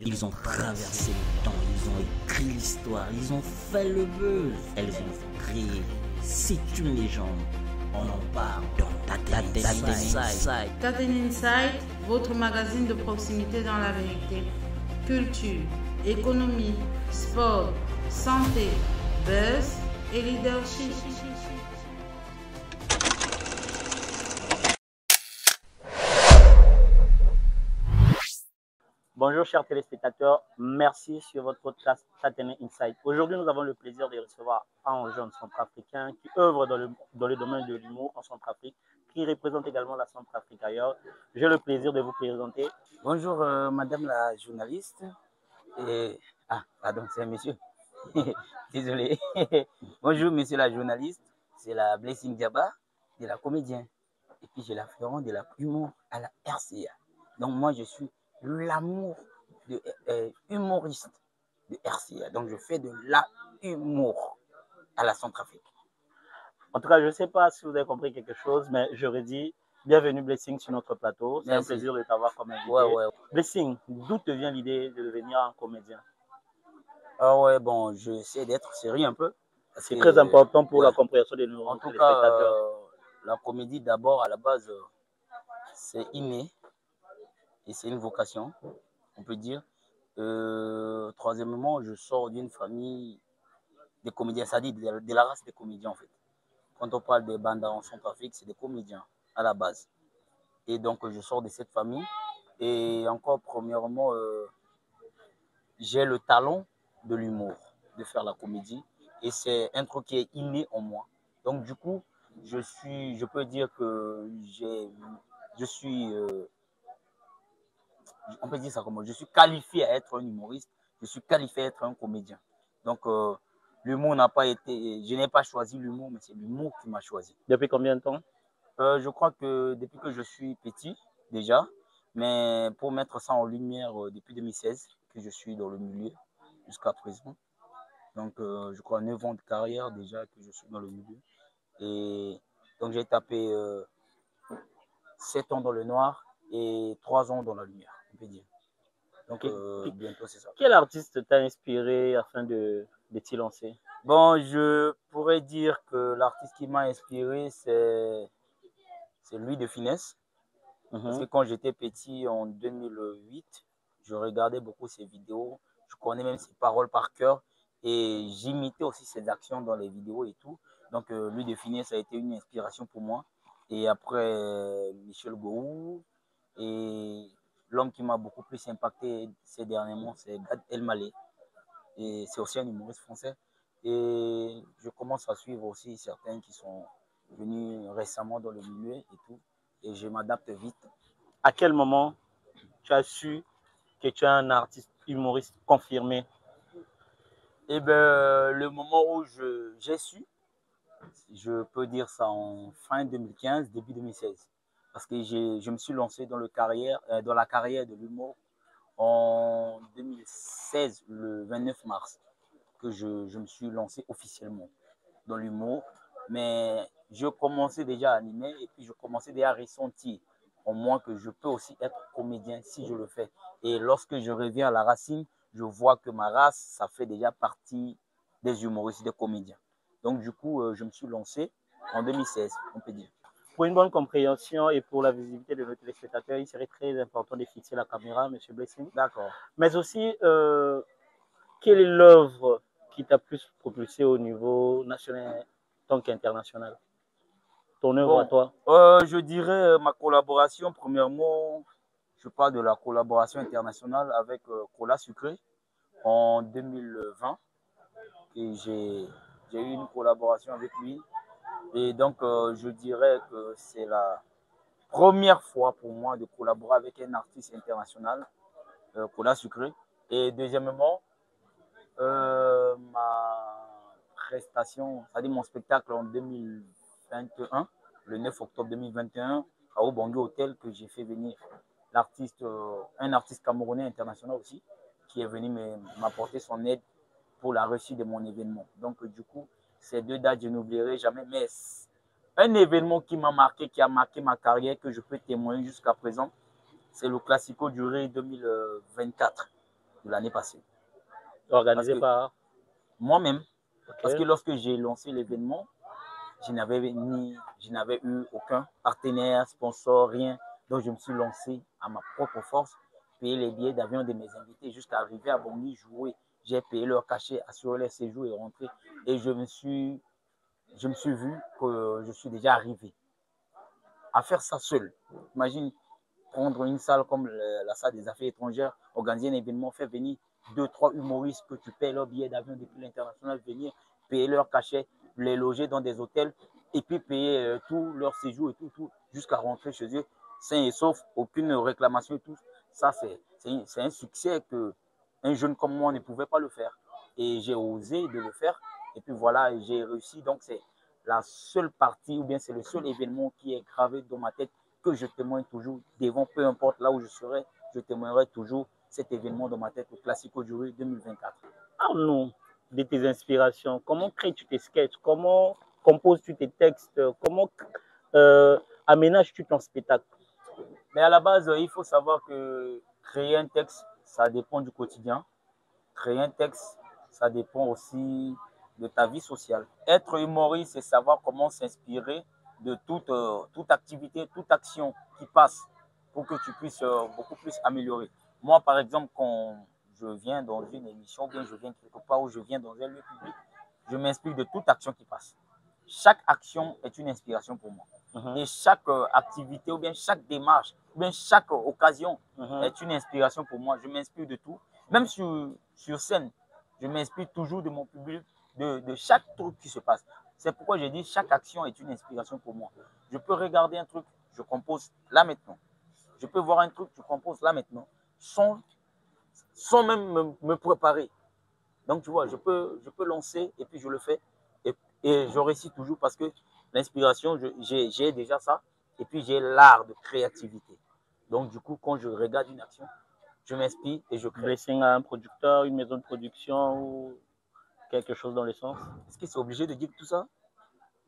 Ils ont traversé le temps, ils ont écrit l'histoire, ils ont fait le buzz, elles ont créé. C'est une légende. On en parle dans Taten Inside. Taten Inside, votre magazine de proximité dans la vérité. Culture, économie, sport, santé, buzz et leadership. Bonjour chers téléspectateurs, merci sur votre podcast Taten Inside. Aujourd'hui, nous avons le plaisir de recevoir un jeune centrafricain qui œuvre dans le domaine de l'humour en Centrafrique, qui représente également la Centrafrique ailleurs. J'ai le plaisir de vous présenter. Bonjour madame la journaliste. Pardon, c'est un monsieur. Désolé. Bonjour monsieur la journaliste. C'est la Blessing Diaba de la comédien. Et puis j'ai la Florent de la humour à la RCA. Donc moi je suis l'amour de humoriste de RCA. Donc je fais de l'humour à la Centrafrique. En tout cas, je ne sais pas si vous avez compris quelque chose, mais j'aurais dit bienvenue Blessing sur notre plateau. C'est un plaisir de t'avoir comme invité. Ouais. Blessing, d'où te vient l'idée de devenir un comédien? Ah ouais, bon, j'essaie d'être sérieux un peu. C'est très important pour la compréhension de nos en tout téléspectateurs. Cas, la comédie d'abord, à la base, c'est inné et c'est une vocation, on peut dire. Troisièmement, je sors d'une famille de comédiens, c'est-à-dire de la race des comédiens en fait. Quand on parle des bandas en Centrafrique, c'est des comédiens à la base. Et donc, je sors de cette famille. Et encore, premièrement, j'ai le talent de l'humour, de faire la comédie. Et c'est un truc qui est inné en moi. Donc, du coup, je peux dire que on peut dire ça comme moi, je suis qualifié à être un humoriste, je suis qualifié à être un comédien. Donc, l'humour n'a pas été, je n'ai pas choisi l'humour, mais c'est l'humour qui m'a choisi. Depuis combien de temps? Je crois que depuis que je suis petit, déjà, mais pour mettre ça en lumière, depuis 2016, que je suis dans le milieu jusqu'à présent. Donc, je crois 9 ans de carrière déjà que je suis dans le milieu. Et donc, j'ai tapé 7 ans dans le noir et 3 ans dans la lumière, on peut dire. Donc, bientôt, c'est ça. Quel artiste t'a inspiré afin de t'y lancer? Bon, je pourrais dire que l'artiste qui m'a inspiré, c'est Louis de Funès. Parce que quand j'étais petit, en 2008, je regardais beaucoup ses vidéos. Je connais même ses paroles par cœur. Et j'imitais aussi ses actions dans les vidéos et tout. Donc, Louis de Funès a été une inspiration pour moi. Et après, Michel Gou. Et l'homme qui m'a beaucoup plus impacté ces derniers mois, c'est Gad Elmaleh. Et c'est aussi un humoriste français. Et je commence à suivre aussi certains qui sont venus récemment dans le milieu et tout. Et je m'adapte vite. À quel moment tu as su que tu es un artiste humoriste confirmé? Eh bien, le moment où j'ai su, je peux dire ça en fin 2015, début 2016. Parce que je me suis lancé dans la carrière de l'humour en 2016, le 29 mars, que je me suis lancé officiellement dans l'humour. Mais je commençais déjà à animer et puis je commençais déjà à ressentir en moi que je peux aussi être comédien si je le fais. Et lorsque je reviens à la racine, je vois que ma race, ça fait déjà partie des humoristes, des comédiens. Donc du coup, je me suis lancé en 2016, on peut dire. Pour une bonne compréhension et pour la visibilité de nos téléspectateurs, il serait très important de fixer la caméra, M. Blessing. D'accord. Mais aussi, quelle est l'œuvre qui t'a plus propulsé au niveau national tant qu'international? Ton œuvre à toi? Je dirais ma collaboration, premièrement, je parle de la collaboration internationale avec Cola Sucré en 2020. Et j'ai eu une collaboration avec lui. Et donc, je dirais que c'est la première fois pour moi de collaborer avec un artiste international, Cola Sucré. Et deuxièmement, ma prestation, c'est-à-dire mon spectacle en 2021, le 9 octobre 2021, à Obongo Hotel, que j'ai fait venir un artiste camerounais international aussi, qui est venu m'apporter son aide pour la réussite de mon événement. Donc, du coup, ces deux dates, je n'oublierai jamais. Mais un événement qui m'a marqué, qui a marqué ma carrière, que je peux témoigner jusqu'à présent, c'est le Classico du Ré 2024. de l'année passée. Organisé par moi-même. Okay. Parce que lorsque j'ai lancé l'événement, je n'avais eu aucun partenaire, sponsor, rien. Donc je me suis lancé à ma propre force, payé les billets d'avion de mes invités jusqu'à arriver à Bangui, jouer. J'ai payé leur cachet, assuré leur séjour et rentré. Et je me suis vu que je suis déjà arrivé à faire ça seul. Imagine prendre une salle comme la salle des affaires étrangères, organiser un événement, faire venir 2-3 humoristes que tu payes leur billet d'avion depuis l'international, venir payer leur cachet, les loger dans des hôtels et puis payer tout leur séjour et tout jusqu'à rentrer chez eux, sain et sauf, aucune réclamation et tout. Ça, c'est un succès que un jeune comme moi ne pouvait pas le faire. Et j'ai osé de le faire. Et puis voilà, j'ai réussi. Donc, c'est la seule partie, ou bien c'est le seul événement qui est gravé dans ma tête que je témoigne toujours devant, peu importe là où je serai, je témoignerai toujours cet événement dans ma tête, au Classico Jury 2024. Parle-nous de tes inspirations. Comment crées-tu tes sketchs? Comment composes-tu tes textes? Comment aménages-tu ton spectacle? Mais à la base, il faut savoir que créer un texte, ça dépend du quotidien. Créer un texte, ça dépend aussi de ta vie sociale. Être humoriste, c'est savoir comment s'inspirer de toute activité, toute action qui passe pour que tu puisses beaucoup plus améliorer. Moi, par exemple, quand je viens dans une émission, ou bien je viens quelque part où je viens dans un lieu public, je m'inspire de toute action qui passe. Chaque action est une inspiration pour moi. Et chaque activité, ou bien chaque démarche, ou bien chaque occasion est une inspiration pour moi. Je m'inspire de tout. Même sur scène, je m'inspire toujours de mon public, de chaque truc qui se passe. C'est pourquoi j'ai dit chaque action est une inspiration pour moi. Je peux regarder un truc, je compose là maintenant. Je peux voir un truc, je compose là maintenant, sans même me préparer. Donc, tu vois, je peux lancer et puis je le fais. Et je réussis toujours parce que l'inspiration, j'ai déjà ça. Et puis, j'ai l'art de créativité. Donc, du coup, quand je regarde une action, je m'inspire et je crée. Blessing à un producteur, une maison de production ou quelque chose dans le sens? Est-ce que c'est obligé de dire tout ça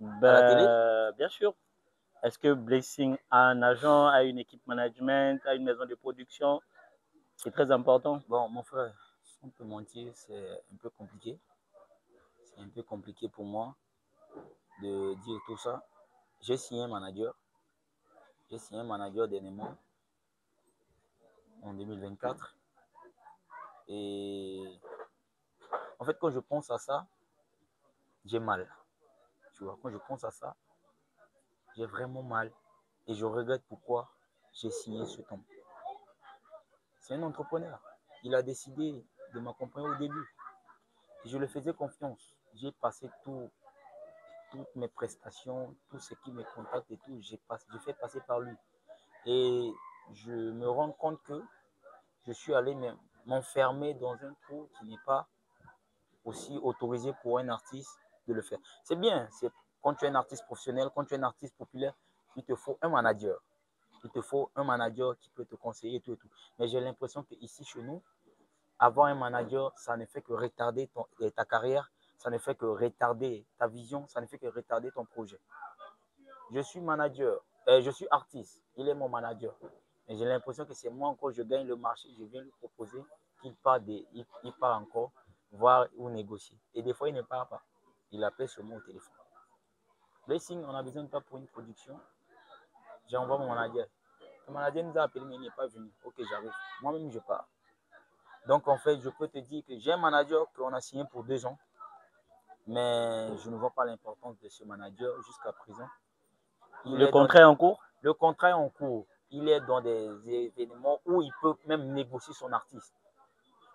à la télé? Bien sûr. Est-ce que Blessing a un agent, a une équipe management, a une maison de production? C'est très important. Bon, mon frère, sans te mentir, c'est un peu compliqué. C'est un peu compliqué pour moi de dire tout ça. J'ai signé un manager. J'ai signé un manager dernièrement en 2024. Et en fait, quand je pense à ça, j'ai mal. Tu vois, quand je pense à ça, j'ai vraiment mal. Et je regrette pourquoi j'ai signé ce temps. C'est un entrepreneur. Il a décidé de m'accompagner au début. Et je lui faisais confiance. J'ai passé toutes mes prestations, tout ce qui me contacte et tout, j'ai fait passer par lui. Et je me rends compte que je suis allé m'enfermer dans un trou qui n'est pas aussi autorisé pour un artiste de le faire. C'est bien, quand tu es un artiste professionnel, quand tu es un artiste populaire, il te faut un manager. Il te faut un manager qui peut te conseiller et tout et tout. Mais j'ai l'impression qu'ici, chez nous, avoir un manager, ça ne fait que retarder ta carrière, ça ne fait que retarder ta vision, ça ne fait que retarder ton projet. Je suis manager, je suis artiste, il est mon manager. Mais j'ai l'impression que c'est moi encore, je gagne le marché, je viens lui proposer qu'il part encore voir ou négocier. Et des fois, il ne part pas. Il appelle sur mon téléphone. Blessing, on a besoin de toi pour une production. J'envoie mon manager. Le manager nous a appelé, mais il n'est pas venu. Ok, j'arrive. Moi-même, je pars. Donc, en fait, je peux te dire que j'ai un manager qu'on a signé pour 2 ans. Mais je ne vois pas l'importance de ce manager jusqu'à présent. Le contrat est en cours? Le contrat est en cours. Il est dans des événements où il peut même négocier son artiste.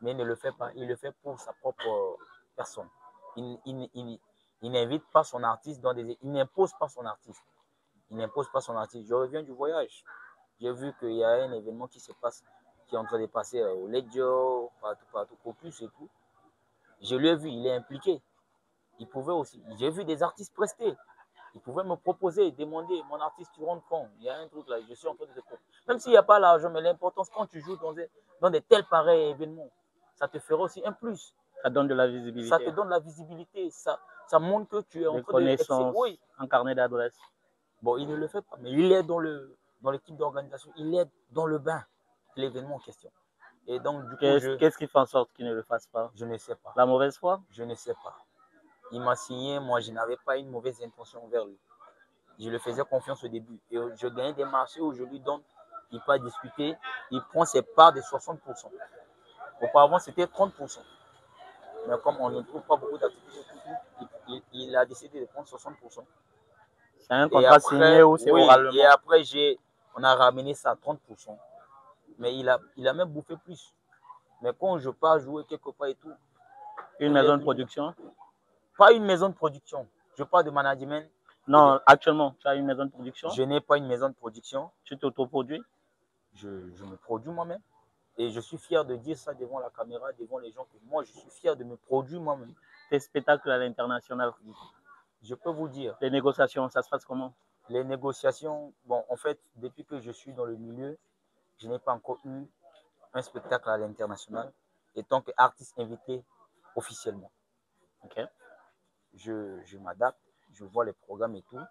Mais il ne le fait pas. Il le fait pour sa propre personne. Il n'invite pas son artiste dans des... Il n'impose pas son artiste. Il n'impose pas son artiste. Je reviens du voyage. J'ai vu qu'il y a un événement qui se passe, qui est en train de passer au Ledjo, partout, au plus et tout. Je l'ai vu, il est impliqué. Il pouvait aussi. J'ai vu des artistes prestés. Il pouvait me proposer, demander, mon artiste, tu rentres quand? Il y a un truc là, je suis en train de te proposer. Même s'il n'y a pas l'argent, mais l'importance, quand tu joues dans des tels pareils événements, ça te fera aussi un plus. Ça donne de la visibilité. Ça te donne la visibilité. Ça montre que tu es en train de... Oui. Un carnet d'adresse. Bon, il ne le fait pas, mais il est dans l'équipe d'organisation. Il est dans le bain de l'événement en question. Et donc, du coup, qu'est-ce qui fait en sorte qu'il ne le fasse pas? Je ne sais pas. La mauvaise foi? Je ne sais pas. Il m'a signé, moi, je n'avais pas une mauvaise intention envers lui. Je lui faisais confiance au début. Et je gagnais des marchés où je lui donne, il peut discuter, il prend ses parts de 60%. Auparavant, c'était 30%. Mais comme on ne trouve pas beaucoup d'activités, il a décidé de prendre 60%. C'est un contrat signé ou c'est oralement? Et après, on a ramené ça à 30%. Mais il a même bouffé plus. Mais quand je pars jouer quelque part et tout. Une maison de production? Pas une maison de production. Je parle de management. Non, actuellement, tu as une maison de production? Je n'ai pas une maison de production. Tu t'autoproduis? Je me produis moi-même. Et je suis fier de dire ça devant la caméra, devant les gens, que moi, je suis fier de me produire moi-même. Tes spectacles à l'international? Je peux vous dire. Les négociations, ça se passe comment? Les négociations, bon, en fait, depuis que je suis dans le milieu, je n'ai pas encore eu un spectacle à l'international, et tant qu'artiste invité officiellement. Ok. Je m'adapte, je vois les programmes et tout.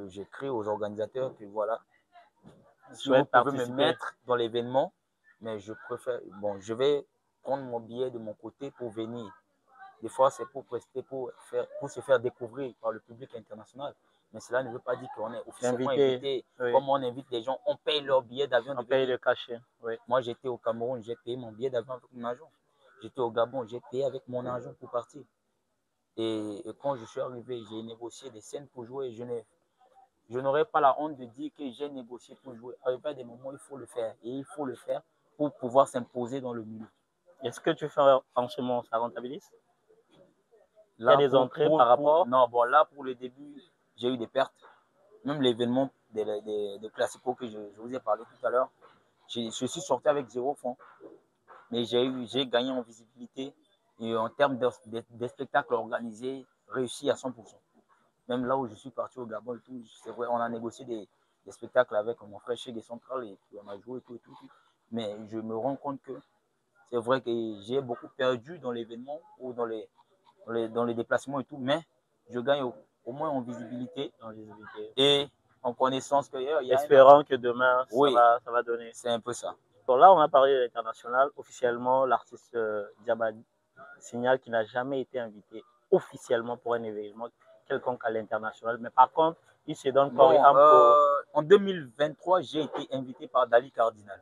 J'écris aux organisateurs que voilà, si vous pouvez me mettre dans l'événement, mais je préfère, bon, je vais prendre mon billet de mon côté pour venir. Des fois, c'est pour prester, pour se faire découvrir par le public international. Mais cela ne veut pas dire qu'on est officiellement invité. Oui. Comme on invite des gens, on paye leur billet d'avion. On paye le cachet. Oui. Moi, j'étais au Cameroun, j'ai payé mon billet d'avion avec mon argent. J'étais au Gabon, j'ai payé avec mon argent pour partir. Et quand je suis arrivé, j'ai négocié des scènes pour jouer. Je n'aurais pas la honte de dire que j'ai négocié pour jouer. À des moments, il faut le faire. Et il faut le faire pour pouvoir s'imposer dans le milieu. Est-ce que tu fais en ce moment, ça rentabilise? Là, il y a des entrées par rapport? Non, bon, là, pour le début, j'ai eu des pertes. Même l'événement des classicos que je vous ai parlé tout à l'heure, je suis sorti avec 0 francs. Mais j'ai gagné en visibilité et en termes de spectacles organisés, réussi à 100%. Même là où je suis parti au Gabon et tout, c'est vrai, on a négocié des spectacles avec mon frère chez Central et puis on a joué et tout. Mais je me rends compte que c'est vrai que j'ai beaucoup perdu dans l'événement ou dans les déplacements et tout, mais je gagne au moins en visibilité, et en connaissance que espérant que demain, oui, ça va donner. C'est un peu ça. Bon, là, on a parlé de l'international. Officiellement, l'artiste Diaba signale qu'il n'a jamais été invité officiellement pour un événement quelconque à l'international. Mais par contre, il se donne par exemple. En 2023, j'ai été invité par Dali Cardinal.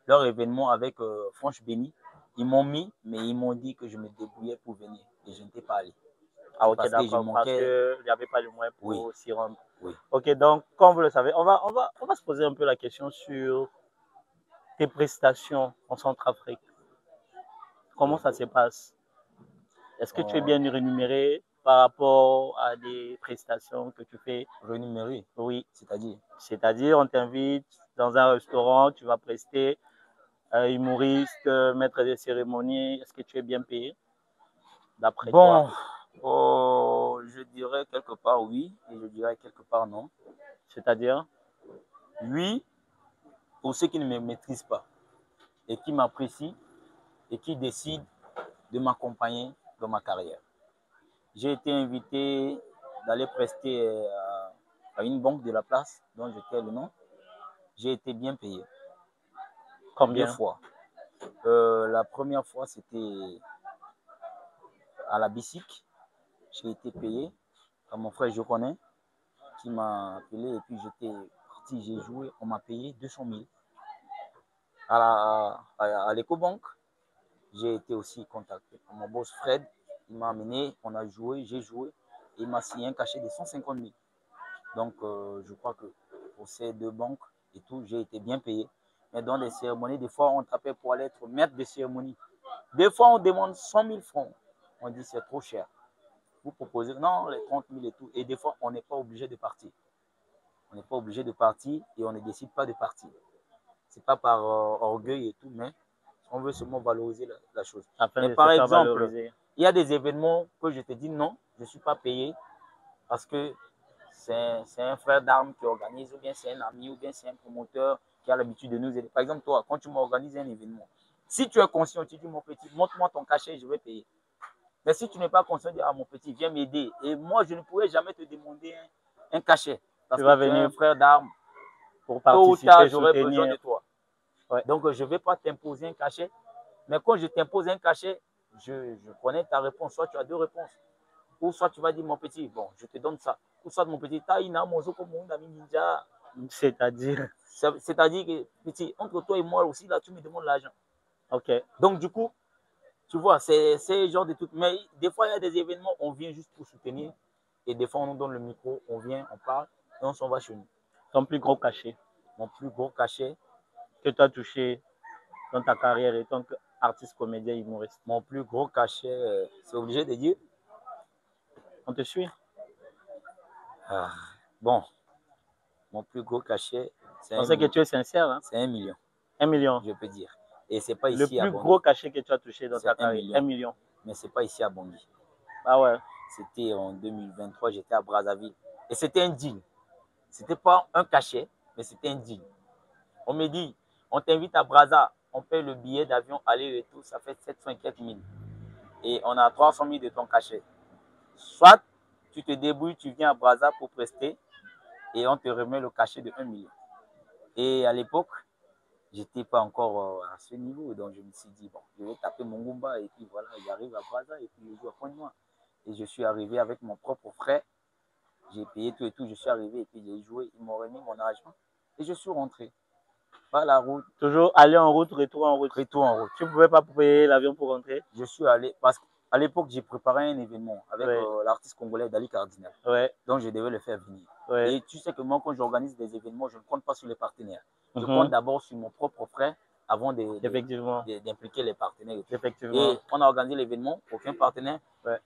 Leur événement avec Franche Béni. Ils m'ont mis, mais ils m'ont dit que je me débrouillais pour venir. Et je n'étais pas allé. Ah, ok, d'accord. Parce qu'il n'y avait pas le moyen pour s'y rendre. Oui. Ok, donc, comme vous le savez, on va se poser un peu la question sur tes prestations en Centrafrique. Comment ça se passe? Est-ce que tu es bien rémunéré par rapport à des prestations que tu fais? Rémunéré? Oui. C'est-à-dire? C'est-à-dire, on t'invite dans un restaurant, tu vas prester, humoriste, maître des cérémonies. Est-ce que tu es bien payé d'après toi? Je dirais quelque part oui et je dirais quelque part non. C'est-à-dire? Oui, pour ceux qui ne me maîtrisent pas et qui m'apprécient et qui décident de m'accompagner dans ma carrière. J'ai été invité d'aller prester à une banque de la place dont je tais le nom. J'ai été bien payé. Combien? 2 fois. La première fois, c'était à la BICIC. J'ai été payé par mon frère, je connais, qui m'a appelé et puis j'étais parti, j'ai joué, on m'a payé 200 000. À l'Ecobank, j'ai été aussi contacté par mon boss Fred, il m'a amené, on a joué, j'ai joué, et il m'a signé un cachet de 150 000. Donc, je crois que pour ces 2 banques et tout, j'ai été bien payé. Mais dans les cérémonies, des fois, on t'appelle pour aller être maître de cérémonie. Des fois, on demande 100 000 francs. On dit c'est trop cher. Vous proposez, non, les 30 000 et tout. Et des fois, on n'est pas obligé de partir. On n'est pas obligé de partir et on ne décide pas de partir. Ce n'est pas par orgueil et tout, mais on veut seulement valoriser la chose. Mais par exemple, il y a des événements que je te dis non, je ne suis pas payé parce que c'est un frère d'armes qui organise, ou bien c'est un ami, ou bien c'est un promoteur qui a l'habitude de nous aider. Par exemple, toi, quand tu m'organises un événement, si tu es conscient, tu dis mon petit, montre-moi ton cachet, je vais payer. Mais si tu n'es pas conscient de dire, ah, mon petit, viens m'aider. Et moi, je ne pourrais jamais te demander un cachet. Parce que tu es un frère d'armes. Pour participer, j'aurais besoin de toi. Ouais. Donc, je ne vais pas t'imposer un cachet. Mais quand je t'impose un cachet, je connais ta réponse. Soit tu as deux réponses. Ou soit tu vas dire, mon petit, bon, je te donne ça. Ou soit mon petit, taïna, mon zoko, mon ami ninja. C'est-à-dire? C'est-à-dire que, petit, entre toi et moi aussi, là, tu me demandes l'argent. Ok. Donc, du coup, tu vois, c'est ce genre de trucs. Mais des fois, il y a des événements, on vient juste pour soutenir. Et des fois, on nous donne le micro, on vient, on parle, et on s'en va chez nous. Ton plus gros cachet Mon plus gros cachet, que tu as touché dans ta carrière en tant qu'artiste, comédien, humoriste? mon plus gros cachet, c'est obligé de dire. On te suit? Ah, bon, mon plus gros cachet, c'est On sait que tu es sincère. Hein? C'est 1 million. 1 million. Je peux dire. Et c'est pas Le ici à plus Bangui. gros cachet que tu as touché dans ta carrière? 1 million. 1 million. Mais c'est pas ici à Bangui. Ah ouais. C'était en 2023, j'étais à Brazzaville. Et c'était un deal. C'était pas un cachet, mais c'était un deal. On me dit, on t'invite à Brazza, on paye le billet d'avion aller-retour, ça fait 700 et quelques mille. Et on a 300 000 de ton cachet. Soit tu te débrouilles, tu viens à Brazza pour prester et on te remet le cachet de 1 million. Et à l'époque, j'étais pas encore à ce niveau, donc je me suis dit, bon, je vais taper mon Goomba et puis voilà, j'arrive à Brazza et puis je joue à Pointe-Noire. Et je suis arrivé avec mon propre frère, j'ai payé tout et tout, je suis arrivé et puis j'ai joué, ils m'ont remis mon argent et je suis rentré. Pas la route. Toujours aller en route, retour en route. Retour en route. Tu ne pouvais pas payer l'avion pour rentrer? Je suis allé, parce qu'à l'époque, j'ai préparé un événement avec l'artiste congolais Dali Cardinal. Ouais. Donc, je devais le faire venir. Ouais. Et tu sais que moi, quand j'organise des événements, je ne compte pas sur les partenaires. Je compte d'abord sur mon propre frère avant d'impliquer les partenaires. Effectivement. Et on a organisé l'événement, aucun partenaire. Ouais.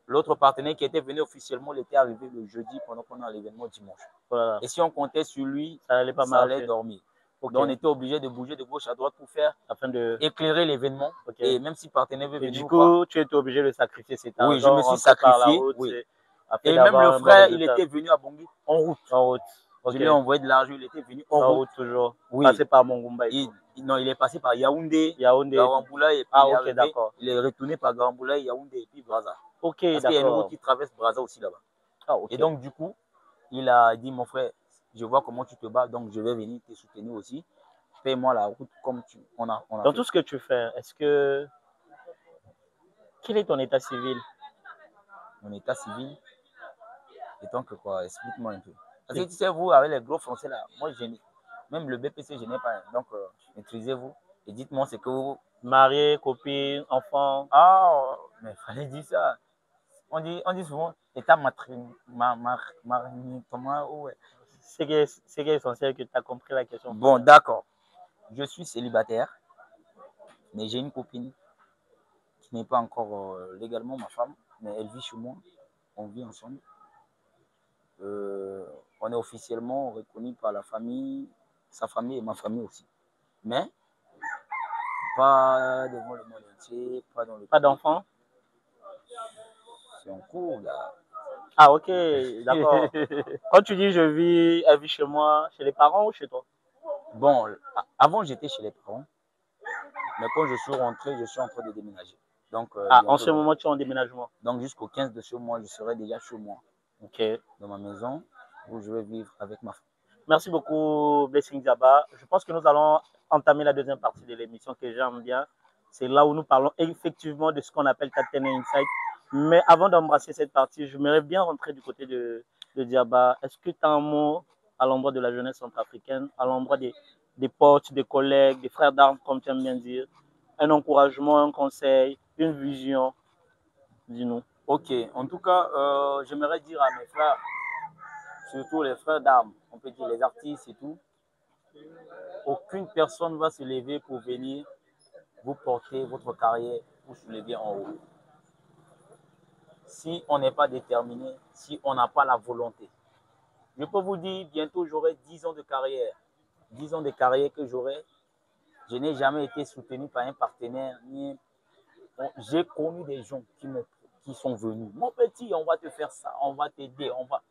L'autre partenaire qui était venu officiellement, il était arrivé le jeudi pendant qu'on a l'événement dimanche. Voilà. Et si on comptait sur lui, ça allait dormir. Okay. Donc on était obligé de bouger de gauche à droite pour faire afin de éclairer l'événement. Okay. Et même si le partenaire veut venir. Et du coup, tu étais obligé de sacrifier cet argent. Oui, je me suis sacrifié. Route, oui. Et même le frère, il était venu à Bangui en route. En route. Okay. Je lui ai envoyé de l'argent, il était venu en route toujours. Oui. Passé par Mongumba. Non, il est passé par Yaoundé, Yaoundé. Garamboula, et puis ok, d'accord. il est retourné par Garamboula, Yaoundé et puis Brazza. Ok, parce qu'il y a une route qui traverse Brazza aussi là-bas. Ah, okay. Et donc, du coup, il a dit, mon frère, je vois comment tu te bats, donc je vais venir te soutenir aussi. Paye-moi la route comme on a Dans tout ce que tu fais, est-ce que... Quel est ton état civil? Mon état civil étant que quoi? Explique-moi un peu. Parce que tu sais, vous, avec les gros français là, moi, même le BPC, je n'ai pas. Donc, maîtrisez-vous et dites-moi ce que vous... Marié, copine, enfant. Ah, mais il fallait dire ça. On dit souvent état ouais. C'est qui est essentiel que tu as compris la question. Bon, d'accord. Je suis célibataire, mais j'ai une copine qui n'est pas encore légalement ma femme, mais elle vit chez moi. On vit ensemble. On est officiellement reconnu par la famille, sa famille et ma famille aussi. Mais pas devant le monde entier, pas dans le... Pas d'enfant? C'est en cours, là. Ah, ok, d'accord. Quand tu dis elle vit chez moi, chez les parents ou chez toi? Bon, avant j'étais chez les parents, mais quand je suis rentré, je suis en train de déménager. Donc, en ce moment, tu es en déménagement? Donc, jusqu'au 15 de ce mois, je serai déjà chez moi. Ok. Dans ma maison, où je vais vivre avec ma femme. Merci beaucoup, Blessing Diaba. Je pense que nous allons entamer la deuxième partie de l'émission que j'aime bien. C'est là où nous parlons effectivement de ce qu'on appelle Tatene Insight. Mais avant d'embrasser cette partie, j'aimerais bien rentrer du côté de Diaba. Est-ce que tu as un mot à l'endroit de la jeunesse centrafricaine, à l'endroit des potes, des collègues, des frères d'armes, comme tu aimes bien dire? Un encouragement, un conseil, une vision? Dis-nous. Ok, en tout cas, j'aimerais dire à mes frères, surtout les frères d'armes, on peut dire les artistes et tout, aucune personne ne va se lever pour venir vous porter votre carrière, vous soulever en haut. Si on n'est pas déterminé, si on n'a pas la volonté. Je peux vous dire, bientôt j'aurai 10 ans de carrière. 10 ans de carrière que j'aurai. Je n'ai jamais été soutenu par un partenaire. J'ai connu des gens qui sont venus. Mon petit, on va te faire ça, on va t'aider, on va...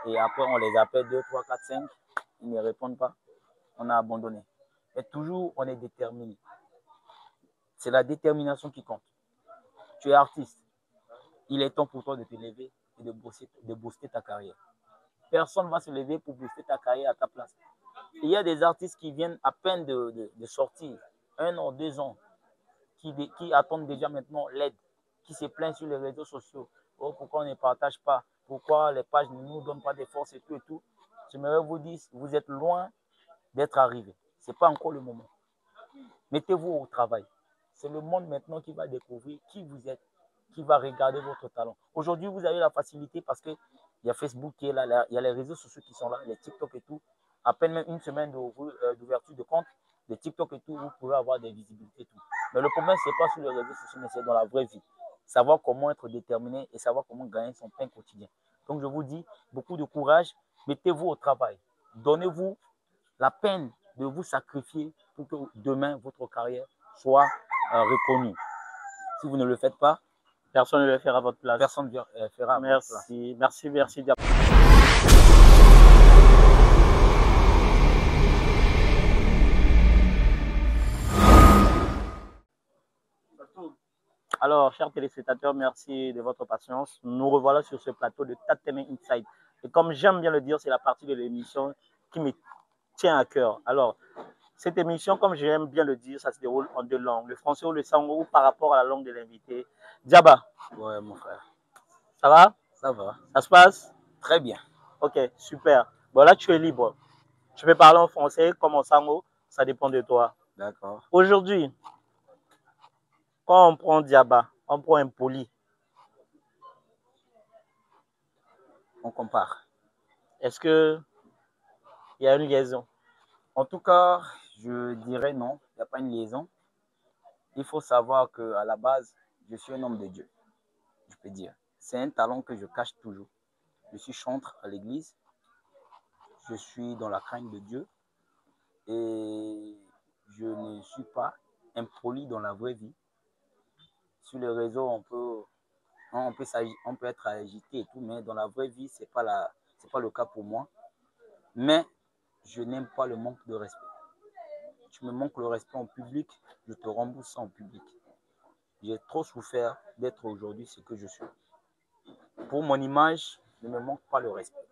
Et après, on les appelle 2, 3, 4, 5. Ils ne répondent pas. On a abandonné. Mais toujours, on est déterminé. C'est la détermination qui compte. Tu es artiste. Il est temps pour toi de te lever et de booster ta carrière. Personne ne va se lever pour booster ta carrière à ta place. Il y a des artistes qui viennent à peine de sortir, 1 an, 2 ans, qui attendent déjà maintenant l'aide, qui se plaignent sur les réseaux sociaux. Oh, pourquoi on ne partage pas? Pourquoi les pages ne nous donnent pas de force et tout et tout? J'aimerais vous dire, vous êtes loin d'être arrivé. Ce n'est pas encore le moment. Mettez-vous au travail. C'est le monde maintenant qui va découvrir qui vous êtes, qui va regarder votre talent. Aujourd'hui, vous avez la facilité parce qu'il y a Facebook qui est là, il y a les réseaux sociaux qui sont là, les TikTok et tout. À peine même une semaine d'ouverture de compte, les TikTok et tout, vous pouvez avoir des visibilités et tout. Mais le problème, ce n'est pas sur les réseaux sociaux, mais c'est dans la vraie vie. Savoir comment être déterminé et savoir comment gagner son pain quotidien. Donc, je vous dis, beaucoup de courage, mettez-vous au travail. Donnez-vous la peine de vous sacrifier pour que demain, votre carrière soit reconnue. Si vous ne le faites pas, personne ne le fera à votre place. Personne ne fera à votre place. Merci. Alors, chers téléspectateurs, merci de votre patience. Nous revoilà sur ce plateau de Tatene Inside. Et comme j'aime bien le dire, c'est la partie de l'émission qui me tient à cœur. Alors, cette émission, comme j'aime bien le dire, ça se déroule en 2 langues, le français ou le sango, ou par rapport à la langue de l'invité. Diaba. Ouais, mon frère. Ça va? Ça va. Ça se passe? Très bien. Ok, super. Bon, là, tu es libre. Tu peux parler en français comme en sango, ça dépend de toi. D'accord. Aujourd'hui, quand on prend Diaba, on prend Impoli. On compare. Est-ce qu'il y a une liaison? En tout cas, je dirais non, il n'y a pas une liaison. Il faut savoir qu'à la base, je suis un homme de Dieu, je peux dire. C'est un talent que je cache toujours. Je suis chantre à l'église, je suis dans la crainte de Dieu et je ne suis pas impoli dans la vraie vie. Sur les réseaux, on peut être agité et tout, mais dans la vraie vie, ce n'est pas le cas pour moi. Mais je n'aime pas le manque de respect. Tu me manques le respect en public, je te rembourse ça en public. J'ai trop souffert d'être aujourd'hui ce que je suis. Pour mon image, ne me manque pas le respect.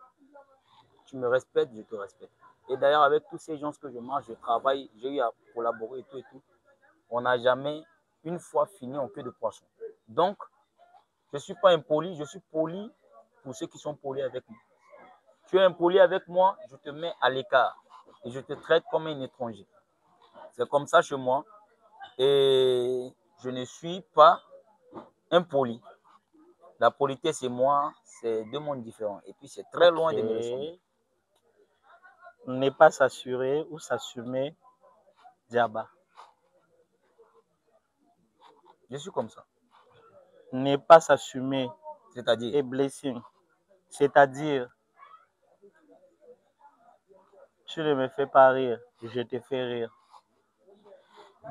Tu me respectes, je te respecte. Et d'ailleurs, avec tous ces gens que je marche, je travaille, j'ai eu à collaborer et tout, on n'a jamais une fois fini en queue de poisson. Donc, je ne suis pas impoli, je suis poli pour ceux qui sont polis avec moi. Tu es impoli avec moi, je te mets à l'écart et je te traite comme un étranger. C'est comme ça chez moi et je ne suis pas impoli. La politesse et moi, c'est 2 mondes différents et puis c'est très loin de me ressembler. Ne pas s'assurer ou s'assumer, Diaba. Je suis comme ça. Ne pas s'assumer, c'est-à-dire et blessing. C'est-à-dire, tu ne me fais pas rire, je te fais rire.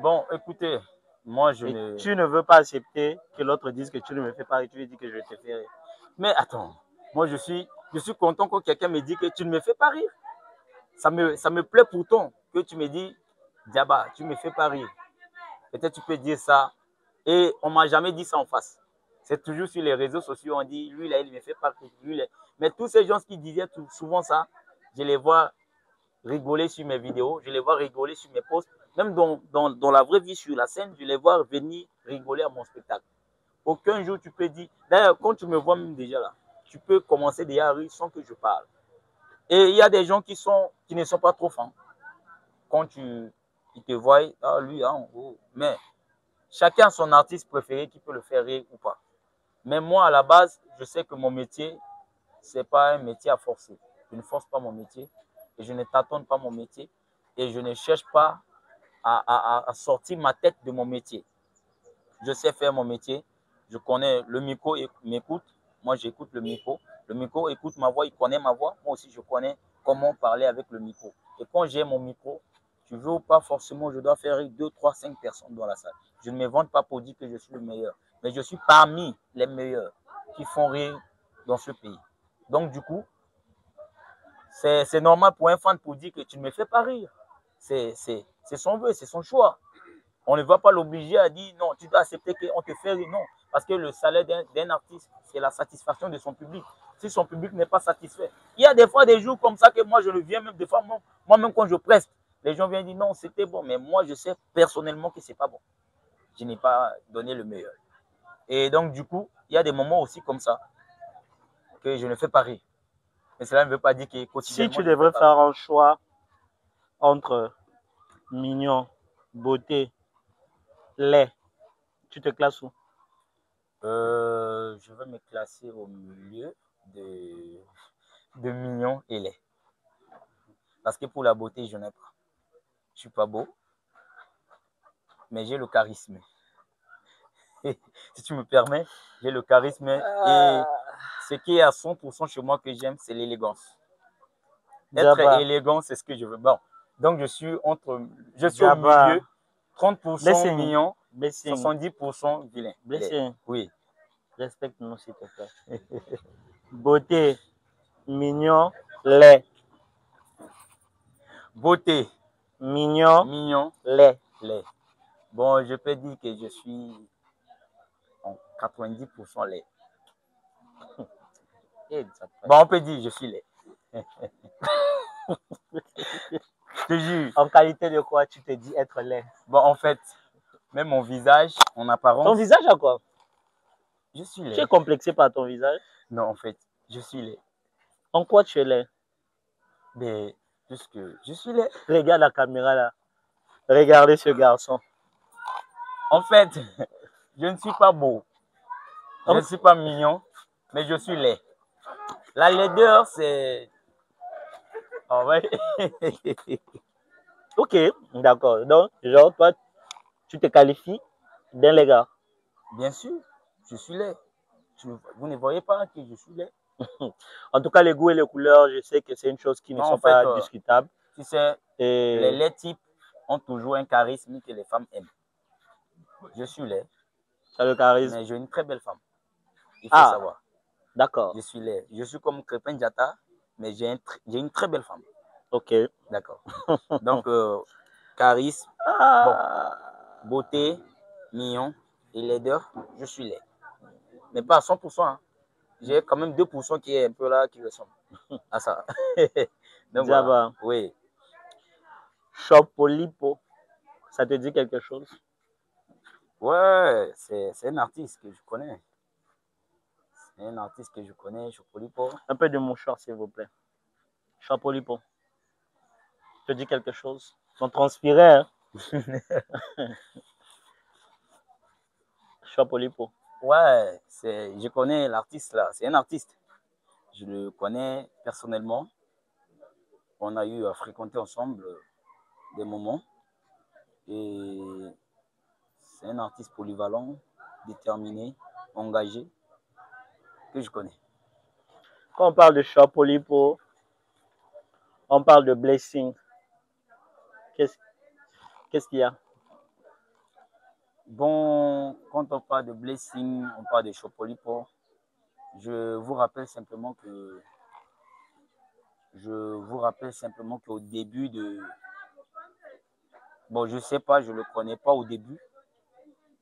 Bon, écoutez, moi tu ne veux pas accepter que l'autre dise que tu ne me fais pas rire, tu lui dis que je te fais rire. Mais attends, moi je suis content que quelqu'un me dise que tu ne me fais pas rire. Ça me plaît pourtant que tu me dis, Diaba, tu ne me fais pas rire. Peut-être tu peux dire ça. Et on ne m'a jamais dit ça en face. C'est toujours sur les réseaux sociaux, on dit, lui là, il ne me fait pas rire. Mais tous ces gens qui disaient souvent ça, je les vois rigoler sur mes vidéos, je les vois rigoler sur mes posts. Même dans la vraie vie, sur la scène, je les vois venir rigoler à mon spectacle. Aucun jour tu peux dire, d'ailleurs, quand tu me vois même déjà là, tu peux commencer déjà à rire sans que je parle. Et il y a des gens qui ne sont pas trop fans. Quand ils te voient, ah lui, ah, oh. Mais chacun a son artiste préféré qui peut le faire rire ou pas. Mais moi, à la base, je sais que mon métier, ce n'est pas un métier à forcer. Je ne force pas mon métier et je ne tâtonne pas mon métier et je ne cherche pas à sortir ma tête de mon métier. Je sais faire mon métier. Je connais le micro, et m'écoute. Moi, j'écoute le micro. Le micro écoute ma voix, il connaît ma voix. Moi aussi, je connais comment parler avec le micro. Et quand j'ai mon micro, tu veux ou pas, forcément, je dois faire rire 2, 3, 5 personnes dans la salle. Je ne me vante pas pour dire que je suis le meilleur. Mais je suis parmi les meilleurs qui font rire dans ce pays. Donc, du coup, c'est normal pour un fan pour dire que tu ne me fais pas rire. C'est son vœu, c'est son choix. On ne va pas l'obliger à dire non, tu dois accepter qu'on te fait rire. Non, parce que le salaire d'un artiste, c'est la satisfaction de son public. Si son public n'est pas satisfait, il y a des fois des jours comme ça que moi je le viens même des fois, moi-même quand je preste, les gens viennent dire non, c'était bon, mais moi je sais personnellement que c'est pas bon. Je n'ai pas donné le meilleur. Et donc du coup, il y a des moments aussi comme ça que je ne fais pas rire. Mais cela ne veut pas dire que quotidiennement. Si tu devrais faire un choix entre mignon, beauté, laid, tu te classes où? Je vais me classer au milieu de mignon et laid. Parce que pour la beauté, je n'ai pas. Je suis pas beau, mais j'ai le charisme. Si tu me permets, j'ai le charisme. Et ce qui est à 100% chez moi que j'aime, c'est l'élégance. Être élégant, c'est ce que je veux. Bon, donc je suis au milieu, 30% mignon, 70% vilain. Blessing. Oui. Respecte-nous, s'il te plaît. Beauté, mignon, laid. Beauté, mignon, laid. Bon, je peux dire que je suis en 90% laid. Bon, on peut dire que je suis laid. Je te jure. En qualité de quoi tu te dis être laid? Bon, en fait, même mon visage, en apparence. Ton visage à quoi? Je suis laid. Tu es complexé par ton visage? Non, en fait, je suis laid. En quoi tu es laid? Mais, puisque je suis laid. Regarde la caméra là. Regardez ce garçon. En fait, je ne suis pas beau. Je ne suis pas mignon, mais je suis laid. La laideur, c'est... Oh, ouais. Ok, d'accord. Donc, genre, toi, tu te qualifies d'un laid gars? Bien sûr, je suis laid. Vous ne voyez pas que je suis laid? En tout cas, les goûts et les couleurs, je sais que c'est une chose qui ne sont pas discutables. Tu sais, les laids types ont toujours un charisme que les femmes aiment. Je suis laid. Ça le charisme. Mais j'ai une très belle femme. Il faut savoir. D'accord. Je suis laid. Je suis comme Crépin Diatta, mais j'ai une très belle femme. Ok. D'accord. Donc, charisme, bon, beauté, mignon et laideur, je suis laid. Mais pas à 100%. Hein. J'ai quand même 2% qui est un peu là, qui ressemble à ça. Donc, voilà. Oui. Chopolipo, ça te dit quelque chose? Ouais, c'est un artiste que je connais. C'est un artiste que je connais, Chopolipo. Un peu de mouchoir, s'il vous plaît. Chopolipo. Te dit quelque chose? On transpirait, hein? Chopolipo. Ouais, je connais l'artiste là. C'est un artiste. Je le connais personnellement. On a eu à fréquenter ensemble des moments. Et c'est un artiste polyvalent, déterminé, engagé, que je connais. Quand on parle de Chopolipo, on parle de Blessing. Qu'est-ce qu'il y a? Bon, quand on parle de Blessing, on parle de Chopolipo. Je vous rappelle simplement qu'au début de... Bon, je ne sais pas, je ne le connais pas au début,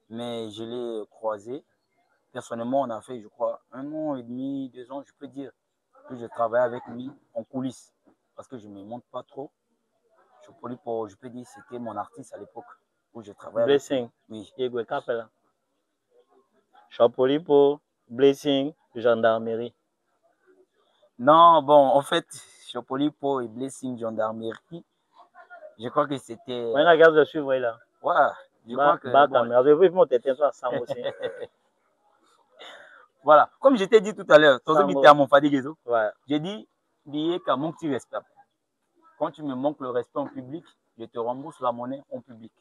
mais je l'ai croisé. Personnellement, on a fait, je crois, 1 an et demi, 2 ans, je peux dire, que je travaille avec lui en coulisses, parce que je ne me montre pas trop. Chopolipo, je peux dire, c'était mon artiste à l'époque où je travaillais. Blessing. Oui. Chopolipo, Blessing, gendarmerie. Non, bon, en fait, Chopolipo et Blessing, gendarmerie, je crois que c'était... Ouais, la garde de suivre, là. Ouais, je crois que... Voilà, comme je t'ai dit tout à l'heure, ouais. J'ai dit, qu'à mon petit respect. Quand tu me manques le respect en public, je te rembourse la monnaie en public.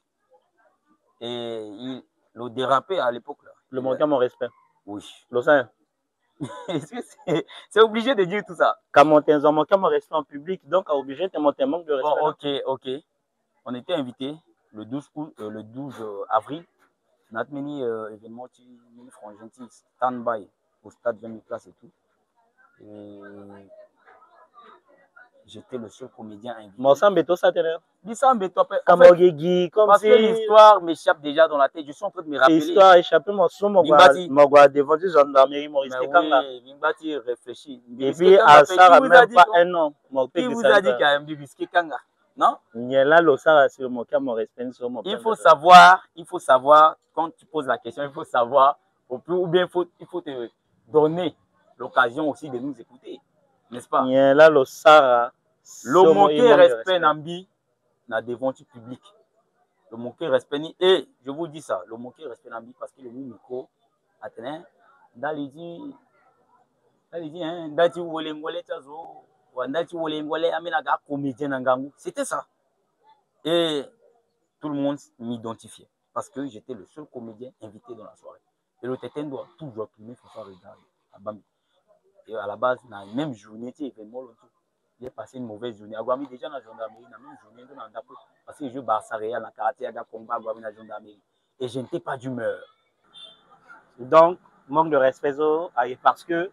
Et le dérapé à l'époque là. Le manquer à mon respect. Oui. Lausanne. C'est obligé de dire tout ça. Quand on manqué à mon respect en public, donc obligé de monter un manque de respect. Bon, ok. On était invité le 12 avril. Notre mini événement qui est gentil, stand-by au stade 20 000 places et tout. Et j'étais le seul comédien invité. Mosambeto, ça t'énerve? Bissambeto, Kamogegi, comme parce si... que l'histoire m'échappe déjà dans la tête. Je suis en train de me rappeler. L'histoire échappée, moi, devant la gendarmerie, Maurice Kanga. Mimbati réfléchit. Et puis, à ça, même pas un an. Qui vous a dit qu'il y a un Mbibisque Kanga? Non? Il faut savoir, quand tu poses la question, il faut savoir, ou bien il faut te donner l'occasion aussi de nous écouter. N'est-ce pas? Le manquer respect Nambi, na devant du public. Le manquer respect, et je vous dis ça, le manquer respect Nambi, parce que le micro, attends, dans les dit, c'était ça. Et tout le monde m'identifiait parce que j'étais le seul comédien invité dans la soirée. Et le tétin doit toujours tourner pour faire regarder à Bambi. Et à la base, dans la même journée, j'ai passé une mauvaise journée. Agwami déjà dans la gendarmerie, dans la même journée, parce que je Barça Real, dans karaté, dans combat, Agwami dans la gendarmerie. Et je n'étais pas d'humeur. Donc, manque de respect, parce que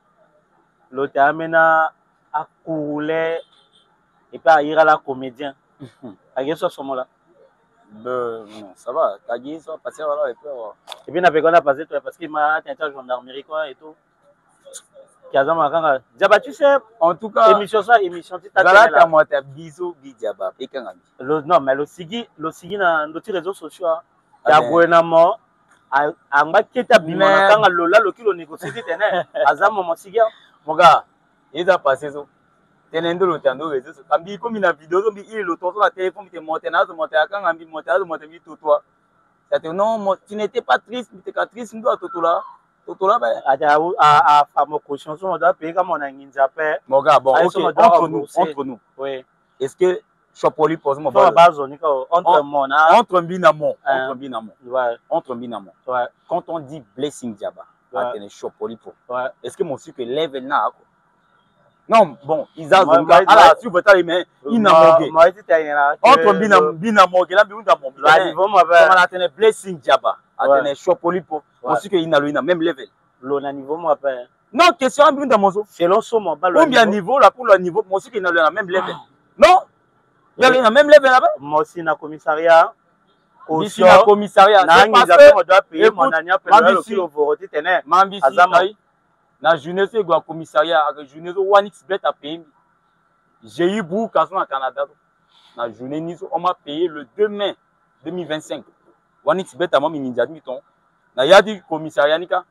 l'autre amena a coulé et pas ir à la comédien. À quel ce moment-là? Non, ça va. Kagi, ça va passer voilà et puis. Et puis, on a passé parce qu'il m'a atteint la gendarmerie quoi et tout. Tu sais, en tout cas, émission ça, émission tu t'as là. Moi, t'as bisous, bidjaba, et quand non, mais le sigi dans les réseaux sociaux, il y a gouvernement. À Mbaketa Bimana, quand Lola, le kilo négocie, Azam, mon cigare. Mon gars, il a passé ça. Tenendo le tendo réseau. Quand il comme une vidéo, il le tourne sur la téléphone, il monte à quand il monte tout toi. Non, tu n'étais pas triste, tu étais triste, nous, tout là. Tout là, ben. À femme caution, on doit payer comme on a une japé. Mon gars, bon, entre nous. Oui. Est-ce que Chopoli pose mon bas entre mon entre Binamon. Entre Binamon. Quand on dit Blessing Diaba, Chopoli pour. Est-ce que mon sucre lève là? Non, bon, ils ont tu veux t'aller, mais il n'a entre Binamon, il a mis un Blessing Diaba, à Chopoli pour. Mon sucre il n'a même level. Le niveau, moi, non, question à Binamon. Selon son mobile. Combien de niveau là pour le niveau? Mon sucre il n'a le même level. Non? Il y a même level là-bas. Moi aussi, dans le commissariat. Ici, dans le commissariat. On doit payer mon année après le na journée c'est quoi commissariat avec journée Wanix bet à payer. J'ai eu beaucoup de au Canada. Na journée on m'a payé le 2 mai 2025. Wanix bet à moi ninja miton. Na ya dit commissariat nika.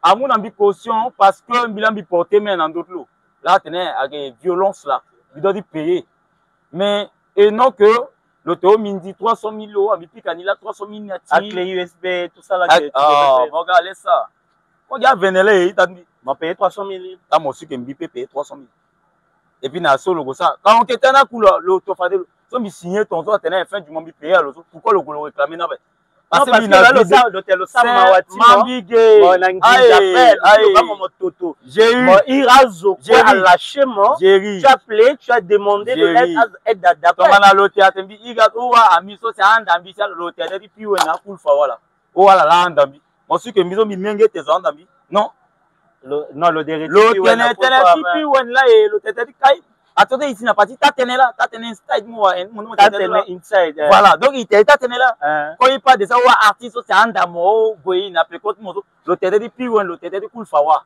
À mon ambi caution parce que bilan porté mais dans d'autres lots. Là tenait avec violence là. Il doit dire payer. Mais et non que le Théo Mindi 300 000 euros, avec Picanila 300 000 avec les USB, tout ça là. Regardez ça. Quand il y a Vénélé, il t'a dit, m'a payé 300 000. T'as mon sucre MBP payé 300 000. Et puis, na solo ça. Quand on était là, l'autofadé, si on signé ton toit, t'es fin du monde payé à l'autre. Pourquoi le réclamer là? Parce que le Sam Mawati, j'ai eu Irazo qui a lâché moi. Tu as appelé, tu as demandé de l'aide d'appel. On a l'hôtel, il a mis ça, c'est un ambi, c'est l'hôtel, et puis on a cool voilà. Oh là là, un ambi. Moi, je suis que maison mi menge tes ambi. Non. Non, le dérité. L'hôtel est puis on là et l'hôtel est kai. Attendez, ici, n'a pas dit, t'as tenu là, t'as tenu inside, moi, t'as tenu inside. Voilà, donc il t'as tenu là. Quand il parle de ça, ou artiste, c'est un d'amour, voyez, il n'a pas contre moi, le tête de piouin, le tête de cool fawa.